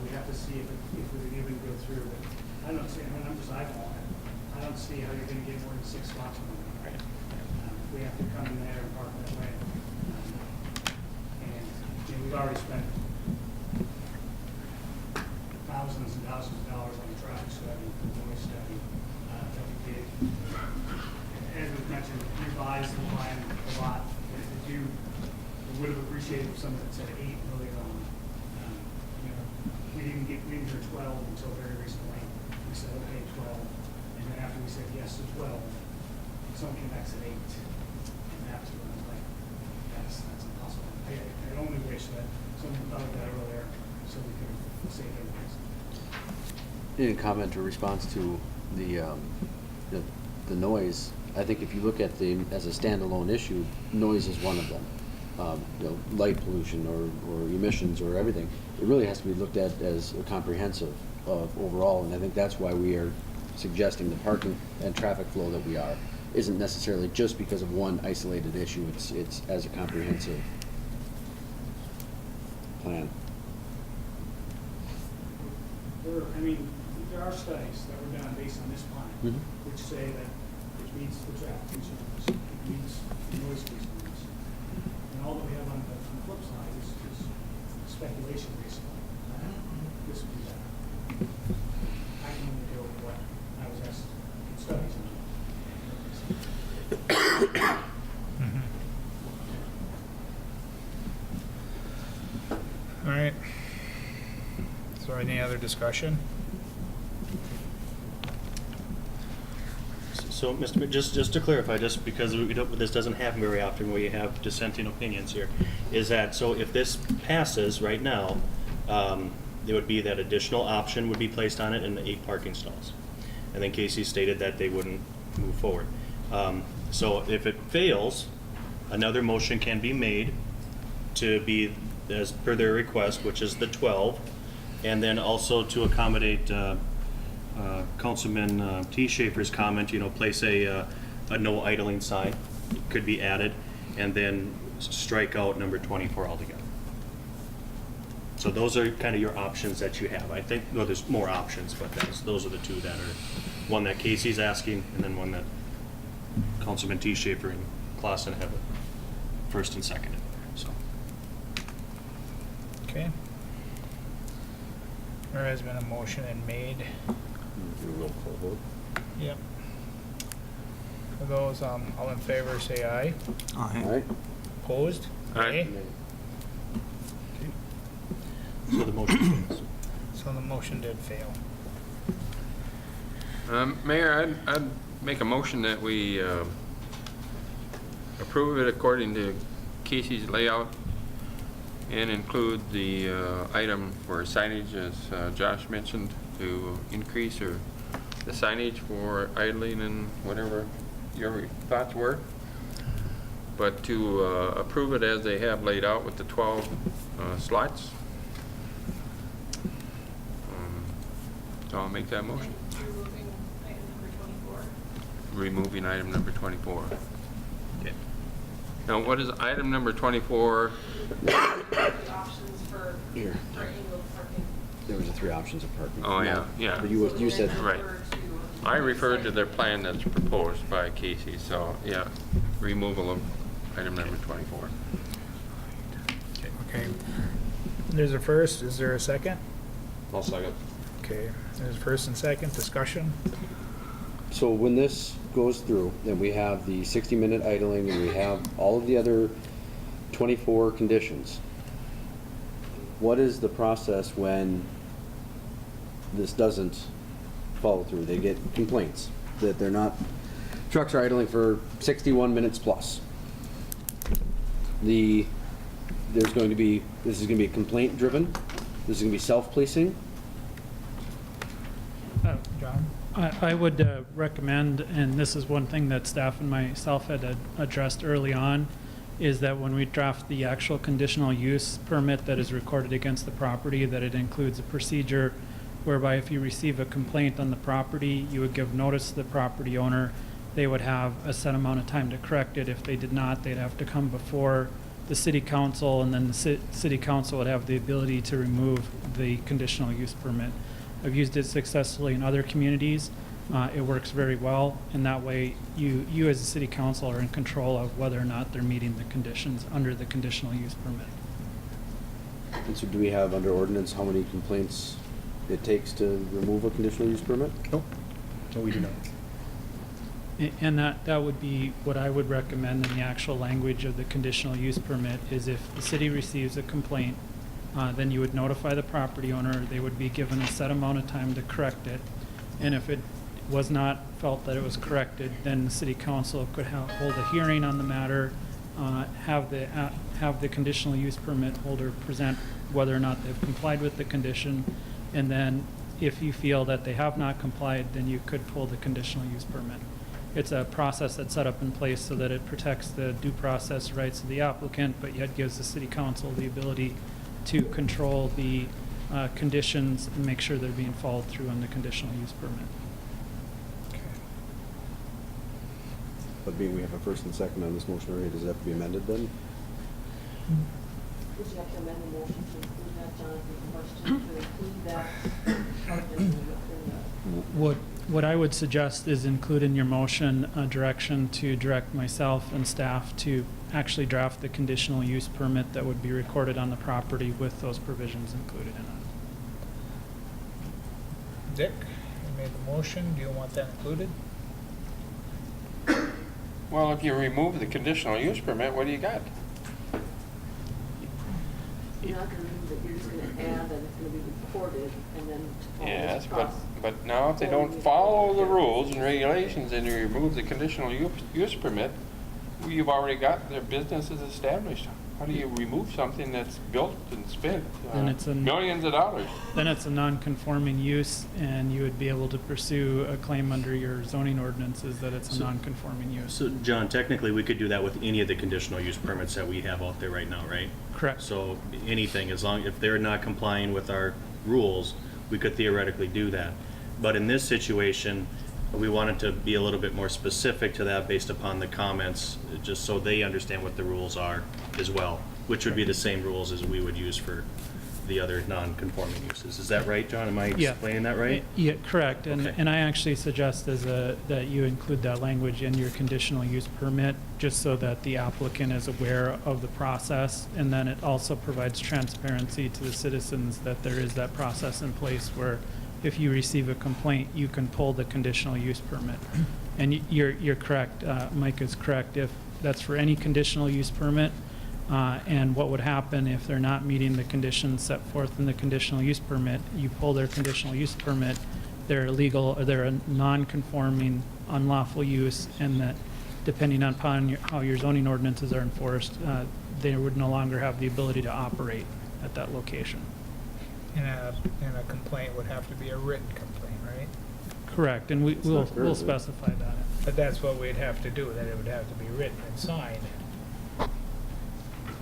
We'd have to see if we would even go through it. I don't see, I'm just eyeballing it. I don't see how you're gonna get more than 6 spots from it. Right. We have to come in there and park that way. And we've already spent thousands and thousands of dollars on the traffic study, the noise study that we did. As was mentioned, revised the plan a lot. If you would have appreciated if someone had said 8 earlier on. We didn't hear 12 until very recently. We said, okay, 12. And then after we said yes to 12, someone came back and said 8. And that's when I was like, that's impossible. I only wish that someone thought of that earlier so we could save everything. In comment or response to the noise, I think if you look at as a standalone issue, noise is one of them. Light pollution or emissions or everything. It really has to be looked at as a comprehensive of overall, and I think that's why we are suggesting the parking and traffic flow that we are. Isn't necessarily just because of one isolated issue. It's as a comprehensive plan. There are studies that were done based on this plan, which say that it meets the traffic concerns, it meets noise concerns. And all that we have on the flip side is speculation, basically. This would be better. I can only go with what I was asked in studies on. all right. So any other discussion? So, Mr. Mayor, just to clarify, just because this doesn't happen very often where you have dissenting opinions here, is that, so if this passes right now, there would be that additional option would be placed on it in the 8 parking stalls. And then Casey stated that they wouldn't move forward. So if it fails, another motion can be made to be as per their request, which is the 12, and then also to accommodate Councilman T. Schaefer's comment, place a no idling sign, could be added, and then strike out number 24 altogether. So those are kind of your options that you have. I think, well, there's more options, but those are the two that are, one that Casey's asking, and then one that Councilman T. Schaefer and Clausen have first and second. So. Okay. There has been a motion and made. Roll call vote. Yep. For those, all in favor, say aye. Aye. Opposed? Aye. So the motion fails. So the motion did fail. Mayor, I'd make a motion that we approve it according to Casey's layout and include the item for signage, as Josh mentioned, to increase or the signage for idling and whatever your thoughts were. But to approve it as they have laid out with the 12 slots. So I'll make that motion. Removing item number 24. Removing item number 24. Okay. Now, what is item number 24? The options for Here. angled parking. There was 3 options of parking. Oh, No. yeah. But you said. Right. I referred to their plan that's proposed by Casey, so, yeah, removal of item number 24. Okay. There's a first. Is there a second? I'll second. Okay. There's a first and second. Discussion? So when this goes through, then we have the 60-minute idling and we have all of the other 24 conditions. What is the process when this doesn't follow through? They get complaints that trucks are idling for 61 minutes plus. The this is going to be complaint driven? This is going to be self-policing? John? I would recommend, and this is one thing that staff and myself had addressed early on, is that when we draft the actual conditional use permit that is recorded against the property, that it includes a procedure whereby if you receive a complaint on the property, you would give notice to the property owner. They would have a set amount of time to correct it. If they did not, they'd have to come before the city council, and then the city council would have the ability to remove the conditional use permit. I've used it successfully in other communities. It works very well, and that way you as a city council are in control of whether or not they're meeting the conditions under the conditional use permit. And so do we have under ordinance how many complaints it takes to remove a conditional use permit? Nope. No, we do not. And that would be what I would recommend in the actual language of the conditional use permit, is if the city receives a complaint, then you would notify the property owner. They would be given a set amount of time to correct it. And if it was not felt that it was corrected, then the city council could hold a hearing on the matter, have the conditional use permit holder present whether or not they've complied with the condition, and then if you feel that they have not complied, then you could pull the conditional use permit. It's a process that's set up in place so that it protects the due process rights of the applicant, but yet gives the city council the ability to control the conditions and make sure they're being followed through on the conditional use permit. But being we have a first and second on this motion already, does it have to be amended then? Would you have to amend the motion to include that, Jonathan's question, to include that? What I would suggest is include in your motion a direction to direct myself and staff to actually draft the conditional use permit that would be recorded on the property with those provisions included in it. Dick, you made the motion. Do you want that included? Well, if you remove the conditional use permit, what do you got? You're not going to remove it, you're just going to add that it's going to be recorded and then. Yes, but now if they don't follow the rules and regulations and you remove the conditional use permit, you've already got their businesses established. How do you remove something that's built and spent Then it's millions of dollars? Then it's a non-conforming use, and you would be able to pursue a claim under your zoning ordinances that it's a non-conforming use. So, John, technically, we could do that with any of the conditional use permits that we have out there right now, right? Correct. So anything, if they're not complying with our rules, we could theoretically do that. But in this situation, we wanted to be a little bit more specific to that based upon the comments, just so they understand what the rules are as well, which would be the same rules as we would use for the other non-conforming uses. Is that right, John? Am I explaining that right? Yeah, correct. Okay. And I actually suggest that you include that language in your conditional use permit, just so that the applicant is aware of the process, and then it also provides transparency to the citizens that there is that process in place where if you receive a complaint, you can pull the conditional use permit. And you're correct, Mike is correct, if that's for any conditional use permit, and what would happen if they're not meeting the conditions set forth in the conditional use permit, you pull their conditional use permit, they're illegal, or they're a non-conforming, unlawful use, and that depending upon how your zoning ordinances are enforced, they would no longer have the ability to operate at that location. And a complaint would have to be a written complaint, right? Correct, and we'll specify that. But that's what we'd have to do, that it would have to be written and signed.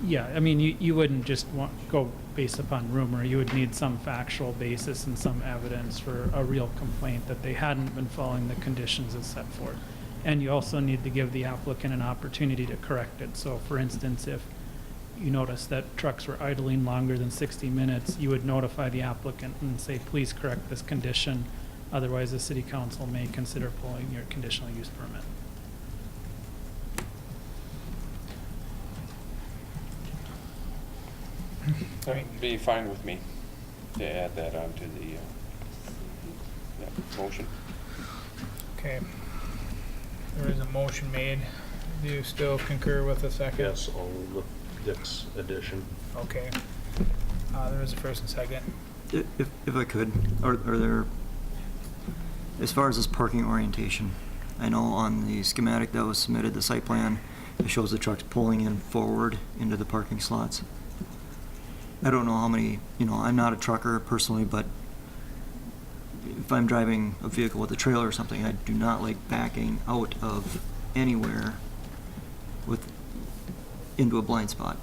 Yeah, I mean, you wouldn't just go based upon rumor. You would need some factual basis and some evidence for a real complaint that they hadn't been following the conditions as set forth. And you also need to give the applicant an opportunity to correct it. So for instance, if you notice that trucks were idling longer than 60 minutes, you would notify the applicant and say, please correct this condition. Otherwise, the city council may consider pulling your conditional use permit. That would be fine with me to add that onto the motion. Okay. There is a motion made. Do you still concur with the second? Yes, all the Dick's addition. Okay. There is a first and second. If I could, are there, as far as this parking orientation, I know on the schematic that was submitted, the site plan, it shows the trucks pulling in forward into the parking slots. I don't know how many, I'm not a trucker personally, but if I'm driving a vehicle with a trailer or something, I do not like backing out of anywhere into a blind spot.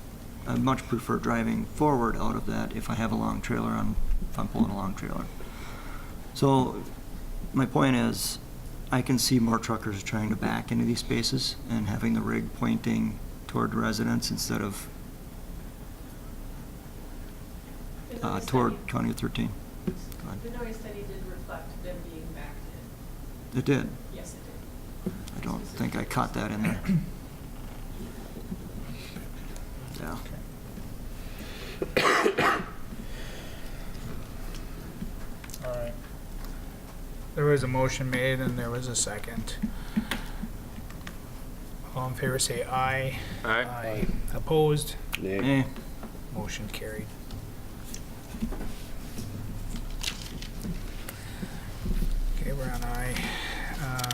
I much prefer driving forward out of that if I have a long trailer if I'm pulling a long trailer. So my point is, I can see more truckers trying to back into these spaces and having the rig pointing toward residents instead of toward County 13. The noise study did reflect them being backed in. It did. Yes, it did. I don't think I caught that in there. Yeah. All right. There was a motion made and there was a second. All in favor say aye. Aye. Opposed? Nay. Motion carried. Okay, we're on aye.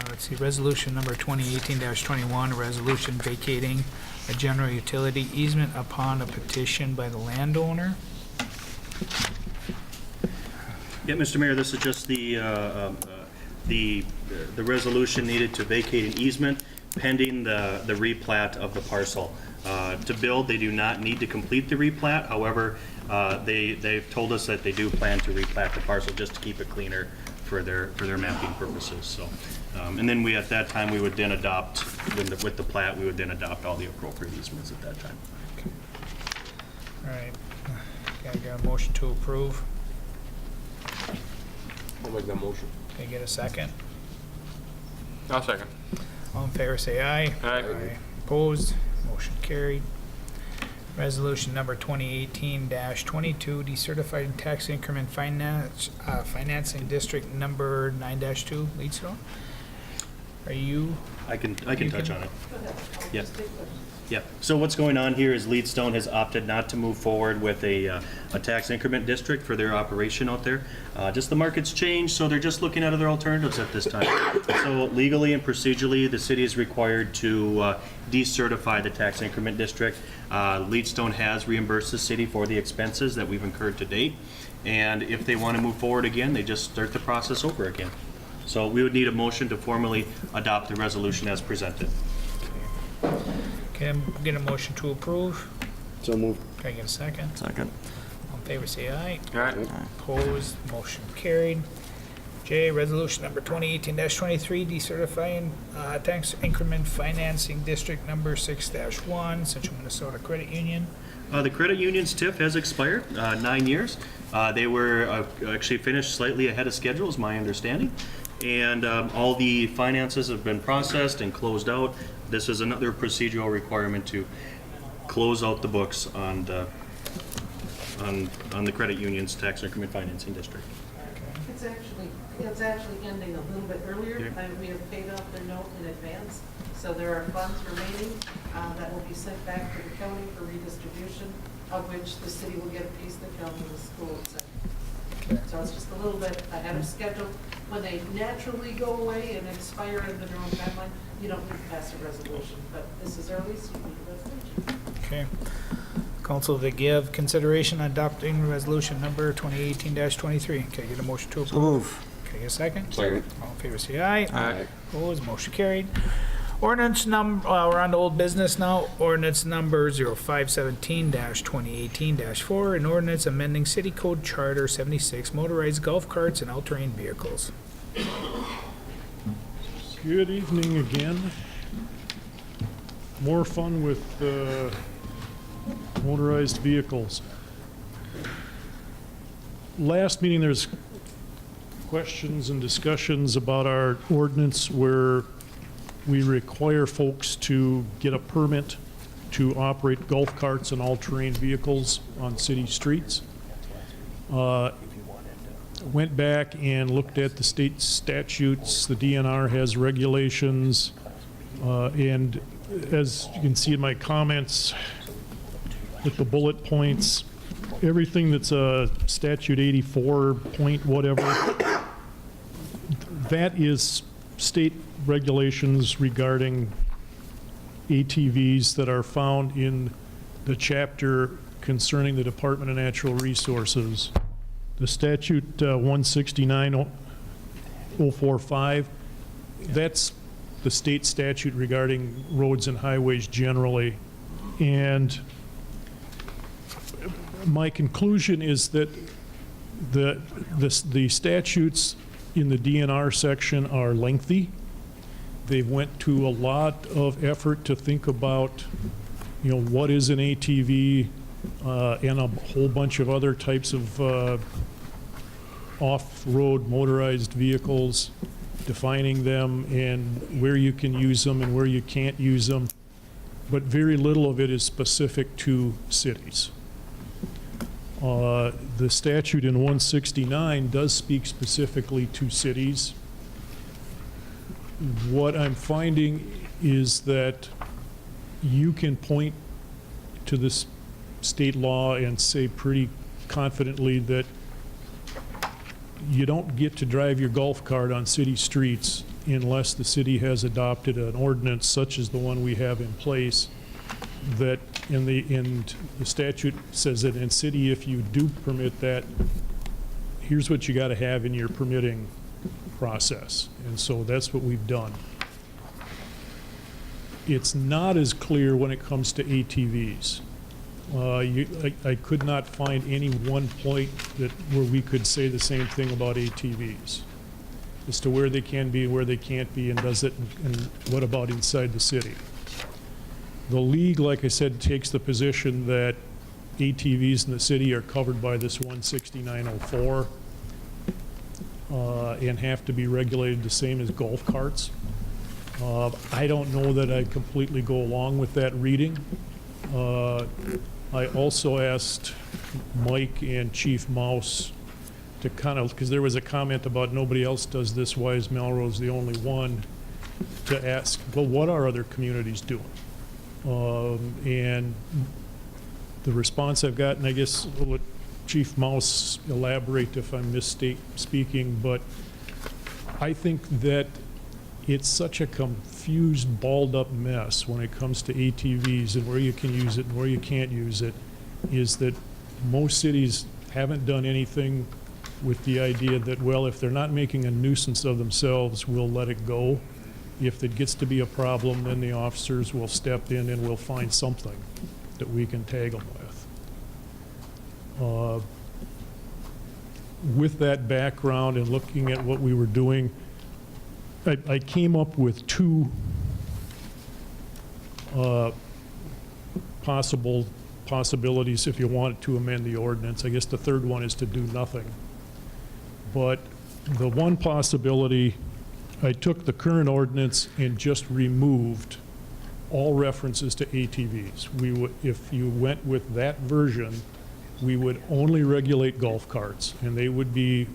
Let's see, resolution number 2018-21, a resolution vacating a general utility easement upon a petition by the landowner. Yeah, Mr. Mayor, this is just the resolution needed to vacate an easement pending the replat of the parcel. To build, they do not need to complete the replat. However, they've told us that they do plan to replat the parcel just to keep it cleaner for their mapping purposes. So, and then at that time, we would then adopt, with the plat, we would then adopt all the appropriate easements at that time. All right. Okay, I got a motion to approve. I'll make that motion. Can I get a second? I'll second. All in favor say aye. Aye. Opposed? Motion carried. Resolution number 2018-22, decertified tax increment financing district number 9-2, Leadstone. Are you? I can touch on it. Yeah. Yeah. So what's going on here is Leadstone has opted not to move forward with a tax increment district for their operation out there. Just the market's changed, so they're just looking at other alternatives at this time. So legally and procedurally, the city is required to decertify the tax increment district. Leadstone has reimbursed the city for the expenses that we've incurred to date. And if they want to move forward again, they just start the process over again. So we would need a motion to formally adopt the resolution as presented. Can I get a motion to approve? So moved. Can I get a second? Second. All in favor say aye. Aye. Opposed? Motion carried. J, resolution number 2018-23, decertifying tax increment financing district number 6-1, Central Minnesota Credit Union. The credit union's TIF has expired, 9 years. They were actually finished slightly ahead of schedule, is my understanding. And all the finances have been processed and closed out. This is another procedural requirement to close out the books on the credit union's tax increment financing district. It's actually ending a little bit earlier. Yeah. We have paid off their note in advance, so there are funds remaining that will be sent back to the county for redistribution, of which the city will get a piece, the county, the school, etc. So it's just a little bit ahead of schedule. When they naturally go away and expire in their own timeline, you don't need to pass a resolution, but this is early, so you need a resolution. Okay. Council to give consideration on adopting resolution number 2018-23. Can I get a motion to approve? So move. Can I get a second? Second. All in favor say aye. Aye. Opposed? Motion carried. Ordinance number, we're on to old business now. Ordinance number 0517-2018-4, an ordinance amending City Code Charter 76, motorized golf carts and all-terrain vehicles. Good evening again. More fun with motorized vehicles. Last meeting, there's questions and discussions about our ordinance where we require folks to get a permit to operate golf carts and all-terrain vehicles on city streets. Went back and looked at the state statutes. The DNR has regulations, and as you can see in my comments with the bullet points, everything that's a statute 84 point whatever, that is state regulations regarding ATVs that are found in the chapter concerning the Department of Natural Resources. The statute 169.045, that's the state statute regarding roads and highways generally. And my conclusion is that the statutes in the DNR section are lengthy. They went to a lot of effort to think about, you know, what is an ATV and a whole bunch of other types of off-road motorized vehicles, defining them and where you can use them and where you can't use them. But very little of it is specific to cities. The statute in 169 does speak specifically to cities. What I'm finding is that you can point to this state law and say pretty confidently that you don't get to drive your golf cart on city streets unless the city has adopted an ordinance such as the one we have in place, that in the statute says that in city, if you do permit that, here's what you got to have in your permitting process. And so that's what we've done. It's not as clear when it comes to ATVs. I could not find any one point where we could say the same thing about ATVs as to where they can be, where they can't be, and does it, and what about inside the city. The league, like I said, takes the position that ATVs in the city are covered by this 169.04 and have to be regulated the same as golf carts. I don't know that I completely go along with that reading. I also asked Mike and Chief Mouse to kind of, because there was a comment about nobody else does this, why is Melrose the only one, to ask, well, what are other communities doing? And the response I've gotten, I guess I'll let Chief Mouse elaborate if I'm misspeaking, but I think that it's such a confused, balled-up mess when it comes to ATVs and where you can use it and where you can't use it, is that most cities haven't done anything with the idea that, well, if they're not making a nuisance of themselves, we'll let it go. If it gets to be a problem, then the officers will step in and we'll find something that we can tag them with. With that background and looking at what we were doing, I came up with two possibilities if you wanted to amend the ordinance. I guess the third one is to do nothing. But the one possibility, I took the current ordinance and just removed all references to ATVs. We would, if you went with that version, we would only regulate golf carts, and they would be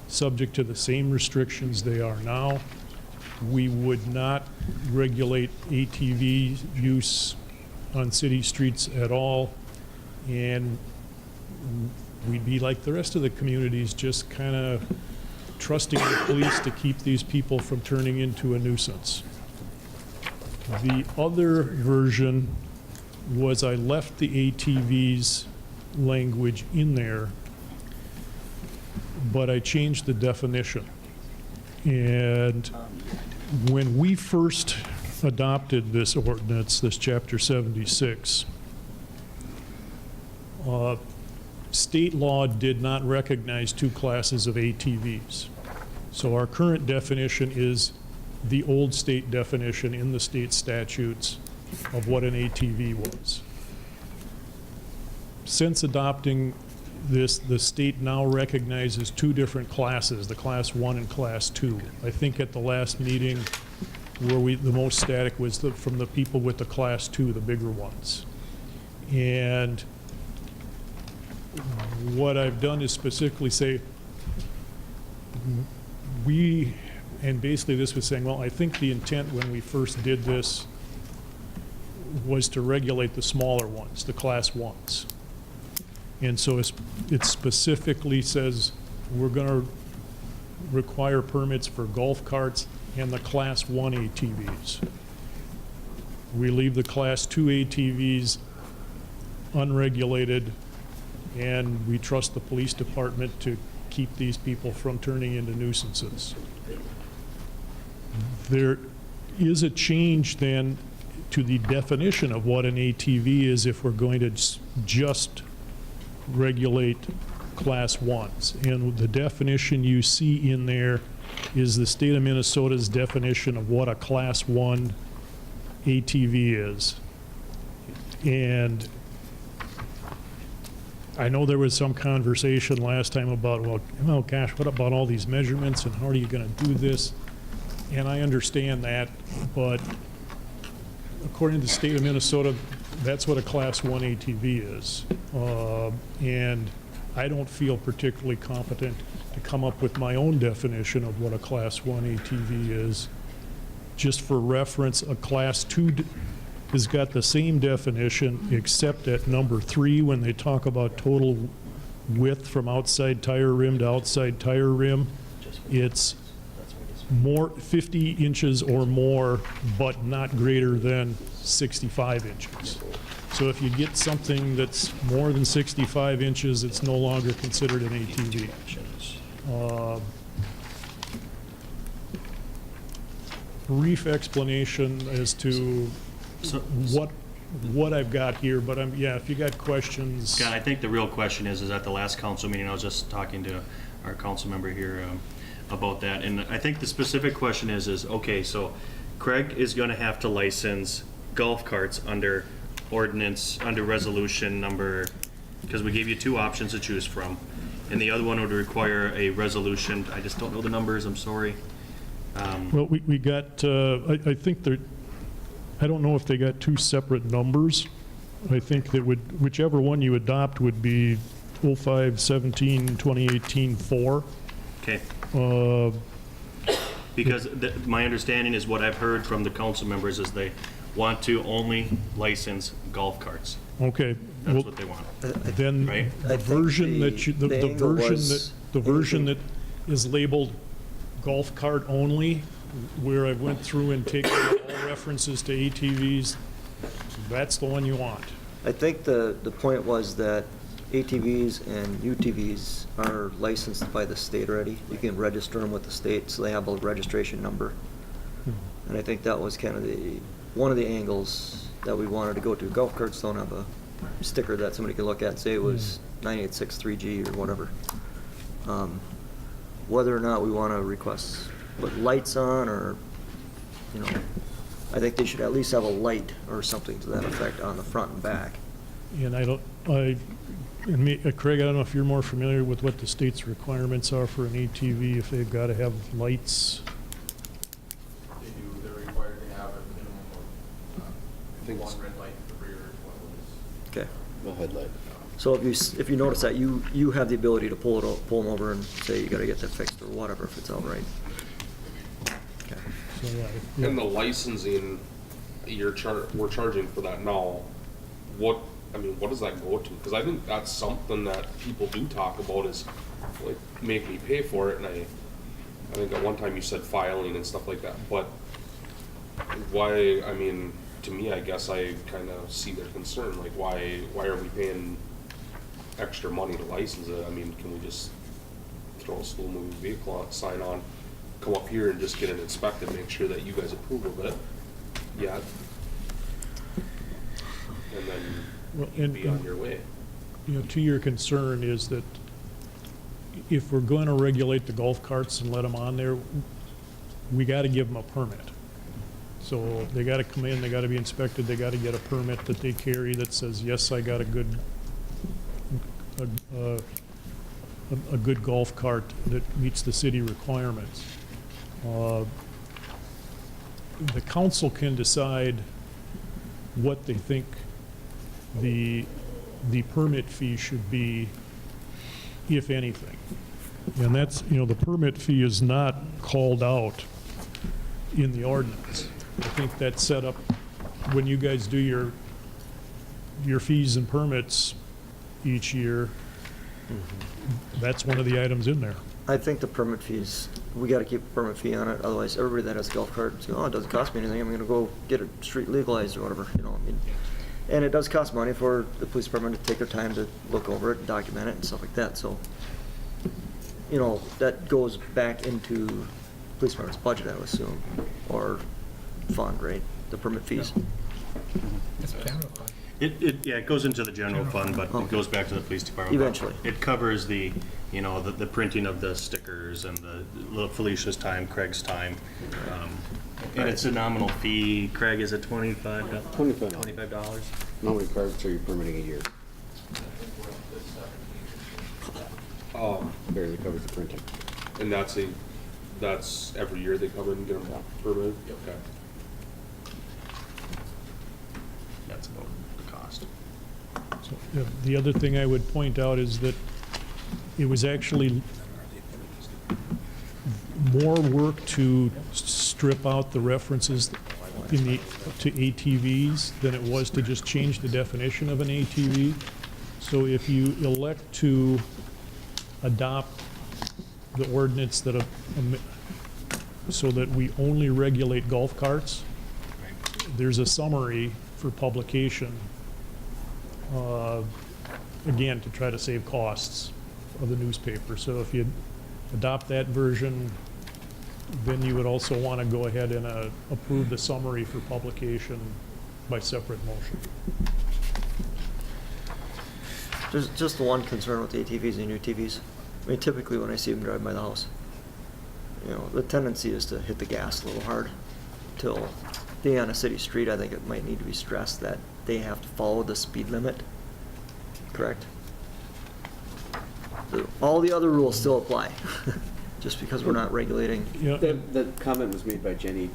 subject to the same restrictions they are now. We would not regulate ATV use on city streets at all, and we'd be like the rest of the communities, just kind of trusting the police to keep these people from turning into a nuisance. The other version was I left the ATVs language in there, but I changed the definition. And when we first adopted this ordinance, this chapter 76, state law did not recognize two classes of ATVs. So our current definition is the old state definition in the state statutes of what an ATV was. Since adopting this, the state now recognizes two different classes, the class 1 and class 2. I think at the last meeting where the most static was from the people with the class 2, the bigger ones. And what I've done is specifically say, and basically this was saying, well, I think the intent when we first did this was to regulate the smaller ones, the class 1s. And so it specifically says we're going to require permits for golf carts and the class 1 ATVs. We leave the class 2 ATVs unregulated and we trust the police department to keep these people from turning into nuisances. There is a change then to the definition of what an ATV is if we're going to just regulate Class 1s. And the definition you see in there is the state of Minnesota's definition of what a Class 1 ATV is. And I know there was some conversation last time about, well, oh gosh, what about all these measurements and how are you going to do this? And I understand that, but according to the state of Minnesota, that's what a Class 1 ATV is. And I don't feel particularly competent to come up with my own definition of what a Class 1 ATV is. Just for reference, a Class 2 has got the same definition, except at number 3, when they talk about total width from outside tire rim to outside tire rim, it's more 50 inches or more, but not greater than 65 inches. So if you get something that's more than 65 inches, it's no longer considered an ATV. Brief explanation as to what I've got here, but yeah, if you got questions. God, I think the real question is at the last council meeting, I was just talking to our council member here about that, and I think the specific question is okay, so Craig is gonna have to license golf carts under ordinance, under resolution number, because we gave you 2 options to choose from, and the other one would require a resolution, I just don't know the numbers, I'm sorry. Well, we got, I think there, I don't know if they got 2 separate numbers. I think that would, whichever one you adopt would be 05-17, 2018 4. Okay. Because my understanding is what I've heard from the council members is they want to only license golf carts. Okay. That's well, what they want. Then right? the version that you, the version that is labeled golf cart only, where I went through and taken all references to ATVs, that's the one you want. I think the point was that ATVs and UTVs are licensed by the state already. You can register them with the state, so they have a registration number. And I think that was kind of one of the angles that we wanted to go to. Golf carts don't have a sticker that somebody can look at and say it was 9863G or whatever. Whether or not we want to request put lights on, or, you know, I think they should at least have a light or something to that effect on the front and back. And Craig, I don't know if you're more familiar with what the state's requirements are for an ATV, if they've got to have lights. They do, they're required to have a minimum of one red light in the rear, one Okay. A headlight. So if you notice that, you have the ability to pull them over and say you got to get that fixed or whatever if it's outright. Okay. So, yeah. And the licensing, we're charging for that now. What does that go to? Because I think that's something that people do talk about is, like, make me pay for it. And I think at one time you said filing and stuff like that. But why, to me, I guess I kind of see their concern. Like, why are we paying extra money to license it? Can we just throw a slow moving vehicle sign on, come up here and just get it inspected, make sure that you guys approve of it? Yeah. And then be on your way. To your concern is that if we're going to regulate the golf carts and let them on there, we got to give them a permit. So they got to come in, they got to be inspected, they got to get a permit that they carry that says, yes, I got a good golf cart that meets the city requirements. The council can decide what they think the permit fee should be, if anything. And that's, the permit fee is not called out in the ordinance. I think that's set up when you guys do your fees and permits each year. That's one of the items in there. I think the permit fees, we got to keep a permit fee on it. Otherwise, everybody that has a golf cart is going, oh, it doesn't cost me anything. I'm going to go get it street legalized or whatever. And it does cost money for the police department to take their time to look over it and document it and stuff like that, so, you know, that goes back into police department's budget, I would assume, or fund, right, the permit fees? It's general fund. Yeah, it goes into the general fund, but it goes back to the police department. Eventually. It covers the, you know, the printing of the stickers and the little Felicia's time, Craig's time. And it's a nominal fee. Craig, is it $25? $25. How many carts are you permitting a year? Barely covers the printing. And that's every year they come in and get them permitted? Okay. That's about the cost. So, the other thing I would point out is that it was actually more work to strip out the references to ATVs than it was to just change the definition of an ATV. So if you elect to adopt the ordinance that, so that we only regulate golf carts, there's a summary for publication, again, to try to save costs of the newspaper. So if you adopt that version, then you would also want to go ahead and approve the summary for publication by separate motion. There's just the one concern with ATVs and UTVs. I mean, typically when I see them drive by the house, you know, the tendency is to hit the gas a little hard. Till being on a city street, I think it might need to be stressed that they have to follow the speed limit. Correct? All the other rules still apply, just because we're not regulating. Yeah. That comment was made by Jenny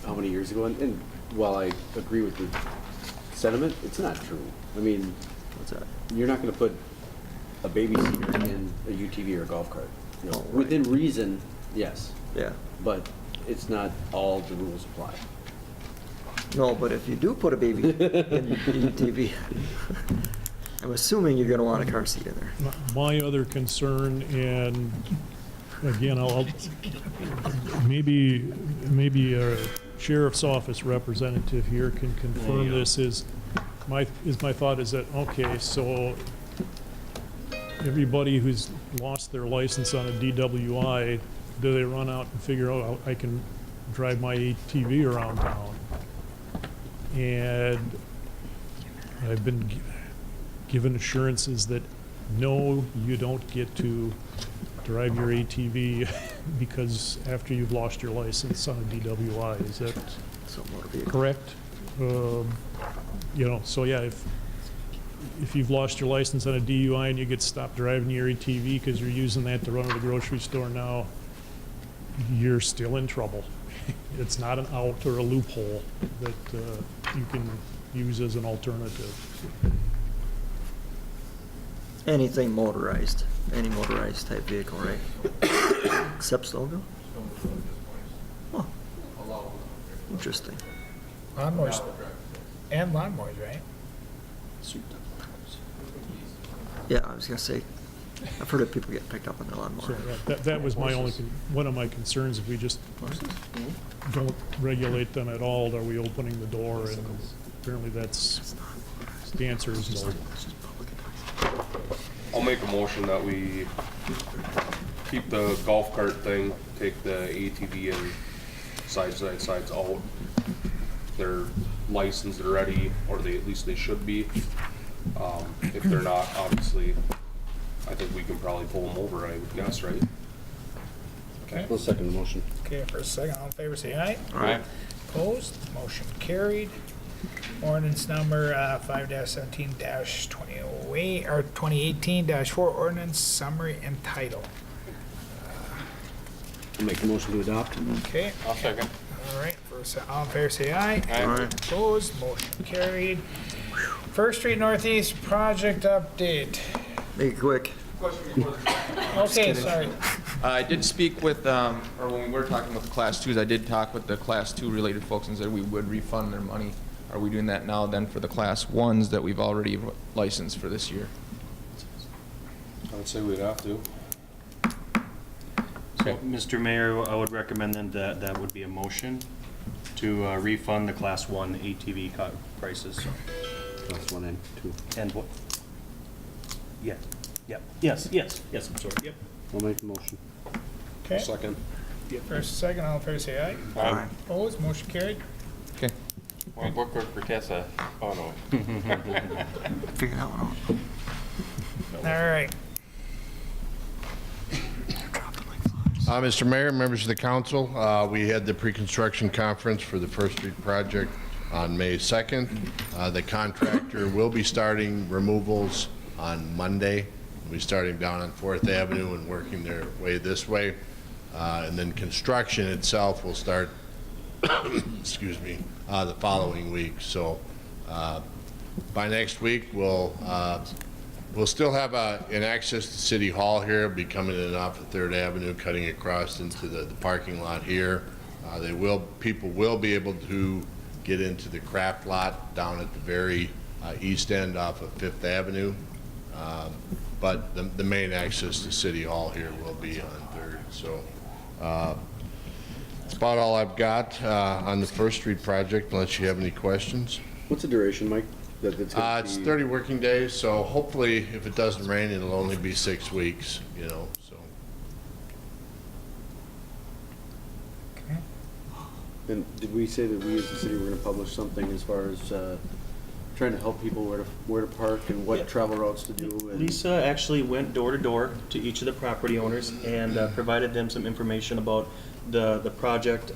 how many years ago? And while I agree with the sentiment, it's not true. I mean, What's that? you're not going to put a baby seater in a UTV or a golf cart. You know, Oh, right. within reason, yes, Yeah. but it's not all the rules apply. No, but if you do put a baby in the UTV, I'm assuming you're gonna want a car seat in there. My other concern, and again, I'll maybe a sheriff's office representative here can confirm this, is my thought is that, okay, so everybody who's lost their license on a DWI, do they run out and figure out, I can drive my ATV around town? And I've been given assurances that no, you don't get to drive your ATV because after you've lost your license on a DWI. Is that correct? You know, so yeah, if you've lost your license on a DUI and you get stopped driving your ATV because you're using that to run to the grocery store now, you're still in trouble. It's not an out or a loophole that you can use as an alternative. Anything motorized, any motorized type vehicle, right? Except snowmobile? Oh, interesting. Lawnmowers, and lawnmowers, right? Yeah, I was gonna say, I've heard of people getting picked up on their So lawnmower. that was my only, one of my concerns. If we just don't regulate them at all, are we opening the door? And apparently that's, the answer is no. I'll make a motion that we keep the golf cart thing, take the ATV and sides out. They're licensed already, or at least they should be. If they're not, obviously, I think we can probably pull them over, I would guess, right? Okay. I'll second the motion. Okay, for a second, all in favor, say aye. Aye. Opposed, motion carried. Ordinance number 5-17-2008, or 2018-4, ordinance summary and title. I'll make the motion to adopt. Okay, I'll second. all right, all in favor, say aye. Aye. Opposed, motion carried. First Street Northeast project update. Make it quick. Okay, sorry. I did speak with, or when we were talking with the Class 2s, I did talk with the Class 2 related folks and said we would refund their money. Are we doing that now then for the Class 1s that we've already licensed for this year? I would say we'd have to. So, Mr. Mayor, I would recommend then that that would be a motion to refund the Class 1 ATV prices. Class 1 and 2. And what? Yeah, yep, yes, I'm sorry, yep. I'll make the motion. Okay, Second. first, second, all in favor, say aye. Aye. Opposed, motion carried. Okay. Well, book for Tessa. Oh, no. Figure that one out. All right. Mr. Mayor, members of the council, we had the pre-construction conference for the First Street project on May 2nd. The contractor will be starting removals on Monday. We'll be starting down on 4th Avenue and working their way this way. And then construction itself will start, excuse me, the following week. So by next week, we'll still have an access to City Hall here. It'll be coming in off of 3rd Avenue, cutting across into the parking lot here. People will be able to get into the craft lot down at the very east end off of 5th Avenue. But the main access to City Hall here will be on 3rd. So that's about all I've got on the First Street project, unless you have any questions. What's the duration, Mike? It's 30 working days, so hopefully if it doesn't rain, it'll only be 6 weeks, you know, so. Okay. And did we say that we as the city were gonna publish something as far as trying to help people where to park and what travel routes to do? And Lisa actually went door to door to each of the property owners and provided them some information about the project.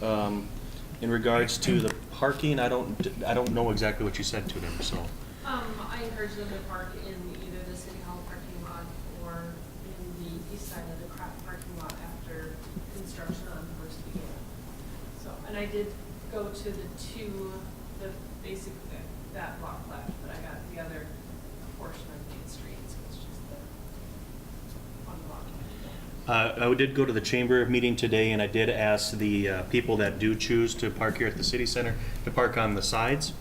In regards to the parking, I don't know exactly what you said to them, so. I encourage them to park in either the City Hall parking lot or in the east side of the craft parking lot after construction on first began. So, and I did go to the basic, that block left, but I got the other portion of Main Street, so it's just the one block. I did go to the chamber meeting today, and I did ask the people that do choose to park here at the city center to park on the sides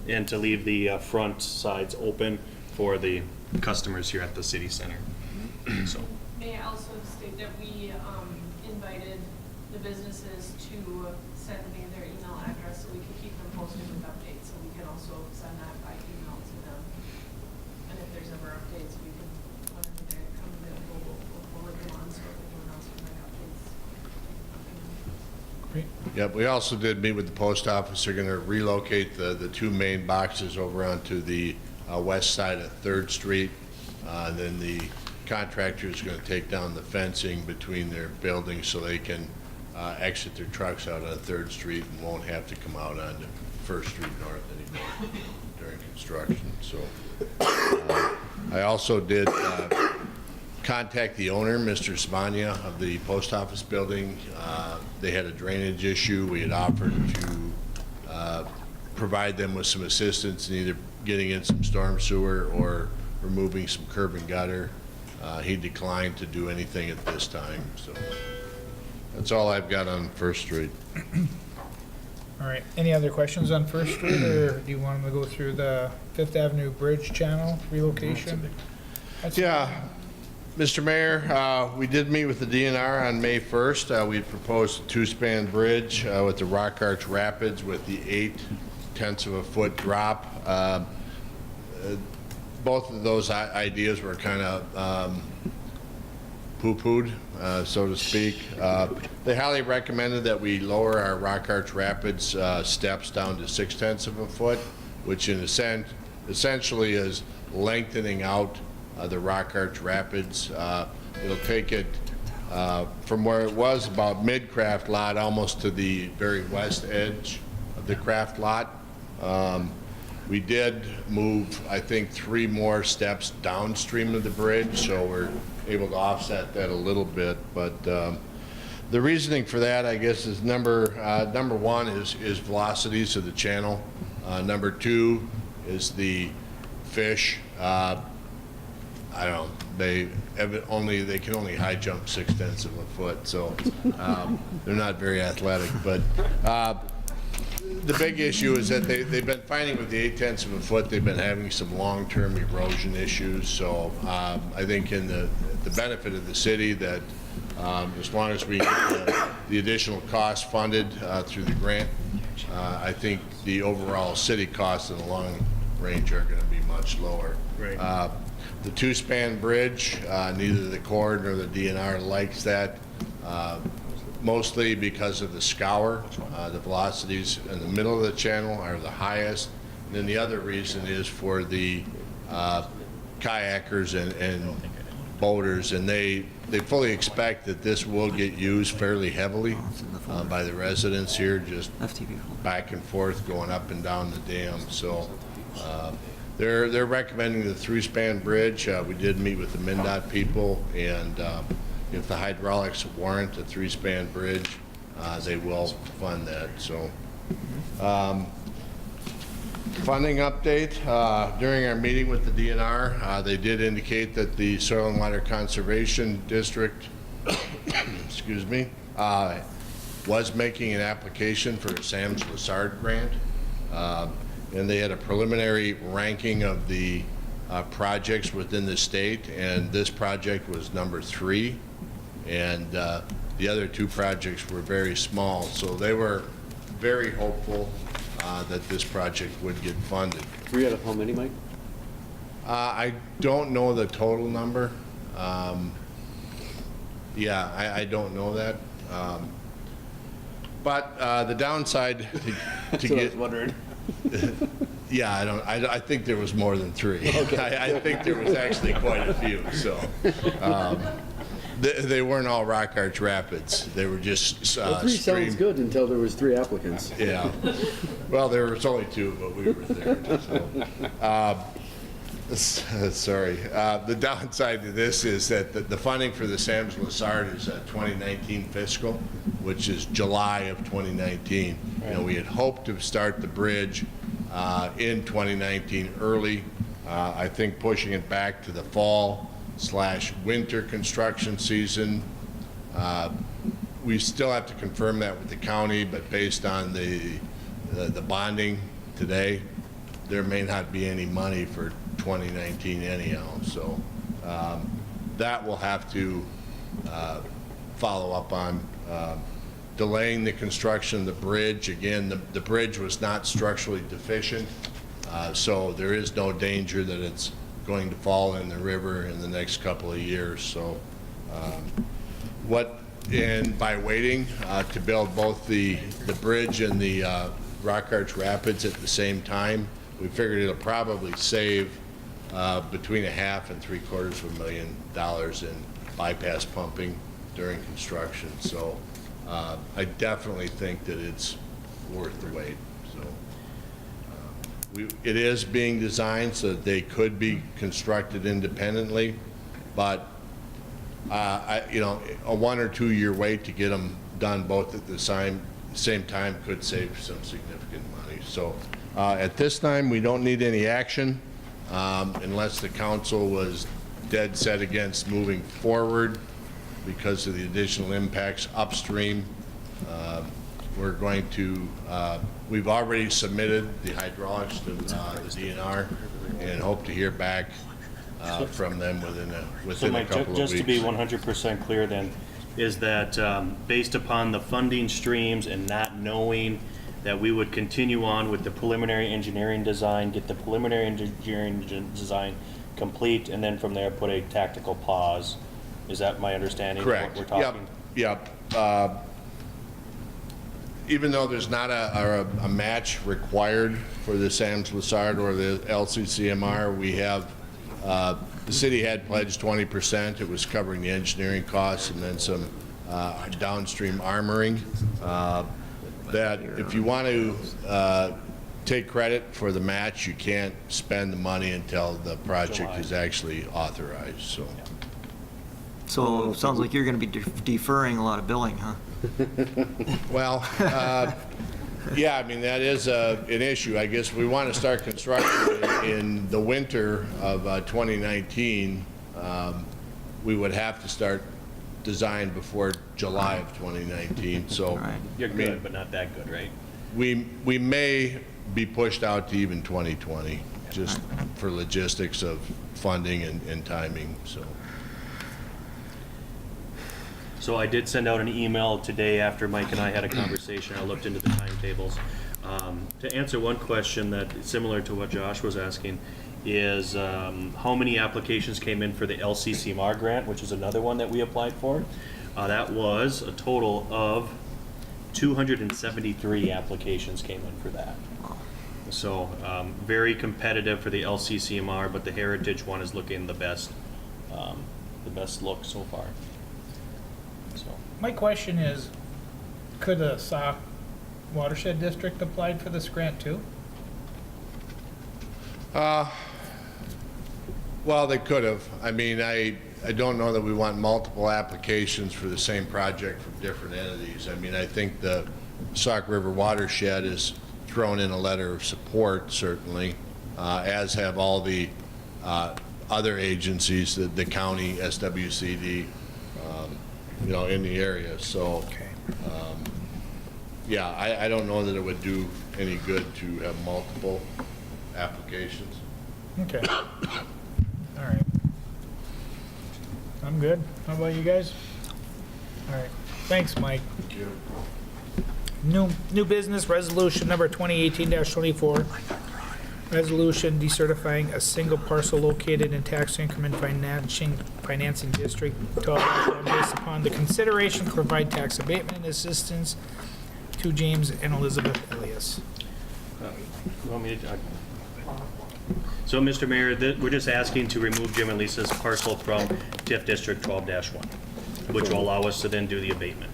and to leave the front sides open for the customers here at the city center. So. May I also state that we invited the businesses to send me their email address so we can keep them posted with updates, so we can also send that by email to them. And if there's ever updates, we can, whenever they come in, we'll forward them on so everyone else can make updates. Great. Yep, we also did meet with the post office. They're gonna relocate the 2 main boxes over onto the west side of 3rd Street. Then the contractor is gonna take down the fencing between their buildings so they can exit their trucks out on 3rd Street and won't have to come out onto 1st Street North anymore during construction. So I also did contact the owner, Mr. Smania of the post office building. They had a drainage issue. We had offered to provide them with some assistance in either getting in some storm sewer or removing some curb and gutter. He declined to do anything at this time, so that's all I've got on First Street. All right, any other questions on First Street, or do you want them to go through the 5th Avenue Bridge Channel relocation? Yeah, Mr. Mayor, we did meet with the DNR on May 1st. We proposed a 2-span bridge with the Rock Arch Rapids with the 0.8 of a foot drop. Both of those ideas were kind of poo-pooed, so to speak. They highly recommended that we lower our Rock Arch Rapids steps down to 0.6 of a foot, which in a sense, essentially is lengthening out the Rock Arch Rapids. It'll take it from where it was about mid-craft lot almost to the very west edge of the craft lot. We did move, I think, 3 more steps downstream of the bridge, so we're able to offset that a little bit. But the reasoning for that, I guess, is number one is velocities of the channel. Number 2 is the fish. I don't know, they can only high jump 0.6 of a foot, so they're not very athletic. But the big issue is that they've been finding with the 0.8 of a foot, they've been having some long-term erosion issues. So I think in the benefit of the city that as long as we get the additional costs funded through the grant, I think the overall city cost in the range are gonna be much lower. Right. The two-span bridge, neither the Corps nor the DNR likes that, mostly because of the scour. The velocities in the middle of the channel are the highest. And then the other reason is for the kayakers and boaters, and they fully expect that this will get used fairly heavily by the residents here, just back and forth, going up and down the dam. So they're recommending the three-span bridge. We did meet with the MnDOT people, and if the hydraulics warrant a three-span bridge, they will fund that. So. Funding update, during our meeting with the DNR, they did indicate that the Soil and Water Conservation District, excuse me, was making an application for a Sam's Lessard grant. And they had a preliminary ranking of the projects within the state, and this project was number 3. And the other 2 projects were very small, so they were very hopeful that this project would get funded. 3 out of how many, Mike? I don't know the total number. Yeah, I don't know that. But the downside to So I get. was wondering. Yeah, I think there was more than 3. Okay. I think there was actually quite a few. So they weren't all Rock Arch Rapids. They were just Well, 3 sounds good until there was 3 applicants. Yeah. Well, there was only 2, but we were there. So. Sorry. The downside to this is that the funding for the Sam's Lessard is 2019 fiscal, which is July of 2019. You know, we had hoped to start the bridge in 2019 early. I think pushing it back to the fall/winter construction season. We still have to confirm that with the county, but based on the bonding today, there may not be any money for 2019 anyhow. So that will have to follow up on. Delaying the construction of the bridge. Again, the bridge was not structurally deficient, so there is no danger that it's going to fall in the river in the next couple of years. So and by waiting to build both the bridge and the Rock Arch Rapids at the same time, we figured it'll probably save between $500,000 and $750,000 in bypass pumping during construction. So I definitely think that it's worth the wait. So it is being designed so that they could be constructed independently, but you know, a 1 or 2 year wait to get them done both at the same time could save some significant money. So at this time, we don't need any action unless the council was dead set against moving forward because of the additional impacts upstream. We're going to, we've already submitted the hydraulics to the DNR and hope to hear back from them within a Mike, couple of weeks. just to be 100% clear then, is that based upon the funding streams and not knowing that we would continue on with the preliminary engineering design, get the preliminary engineering design complete, and then from there put a tactical pause. Is that my understanding? Correct. Of what we're talking? Yep. Even though there's not a match required for the Sam's Lessard or the LCCMR, we have, the city had pledged 20%. It was covering the engineering costs and then some downstream armoring. That if you want to take credit for the match, you can't spend the money until the project is actually authorized. So it sounds like you're going to be deferring a lot of billing, huh? Well, yeah, I mean, that is an issue. I guess we want to start construction in the winter of 2019. We would have to start design before July of 2019. So You're good, but not that good, right? we may be pushed out to even 2020, just for logistics of funding and timing. So So I did send out an email today after Mike and I had a conversation. I looked into the timetables. To answer one question that is similar to what Josh was asking is how many applications came in for the LCCMR grant, which is another one that we applied for. That was a total of 273 applications came in for that. So very competitive for the LCCMR, but the Heritage one is looking the best look so far. So My question is, could a Sauk watershed district applied for this grant too? Well, they could have. I mean, I don't know that we want multiple applications for the same project from different entities. I mean, I think the Sauk River watershed is thrown in a letter of support, certainly, as have all the other agencies, the county, SWCD, in the area. So, yeah, I don't know that it would do any good to have multiple applications. Okay. All right. I'm good. How about you guys? All right. Thanks, Mike. Thank you. New business resolution number 2018-24. Resolution decertifying a single parcel located in tax increment financing district 12 based upon the consideration to provide tax abatement and assistance to James and Elizabeth Elias. you want me to, so, Mr. Mayor, we're just asking to remove Jim and Lisa's parcel from TIF District 12-1, which will allow us to then do the abatement.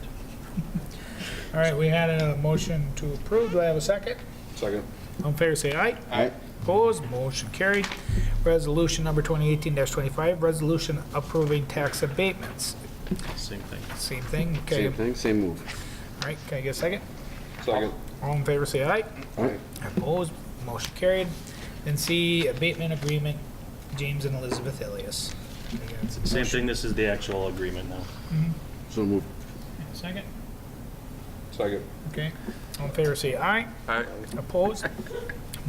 All right, we had a motion to approve. Do I have a second? Second. All in favor, say aye. Aye. Opposed, motion carried. Resolution number 2018-25, resolution approving tax abatements. Same thing. Same thing, okay. Same thing, same move. All right, can I get a second? Second. All in favor, say aye. Aye. Opposed, motion carried. Then C, abatement agreement, James and Elizabeth Elias. Same thing, this is the actual agreement now. So move. Second? Second. Okay. All in favor, say aye. Aye. Opposed?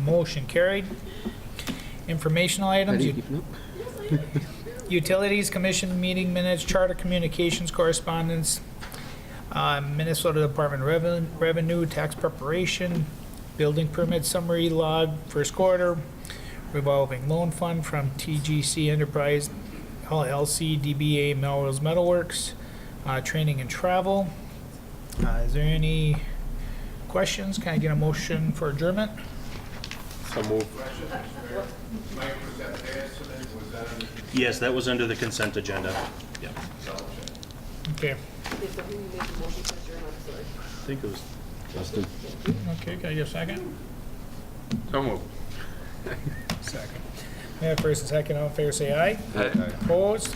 Motion carried. Informational items. Ready? Keeping up? Utilities Commission meeting minutes, Charter Communications correspondence, Minnesota Department of Revenue, tax preparation, building permit summary log, first quarter, revolving loan fund from TGC Enterprise, LLC, DBA Melrose Metalworks, training and travel. Is there any questions? Can I get a motion for adjournment? So move. Mike, was that passed, was that under? Yes, that was under the consent agenda. Yeah. Okay. Okay, so who made the motion to adjourn, I'm sorry. I think it was Justin? Okay, can I get a second? So moved. Second. Yeah, first and second, all in favor, say aye. Aye. Opposed?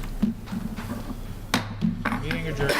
Meeting adjourned.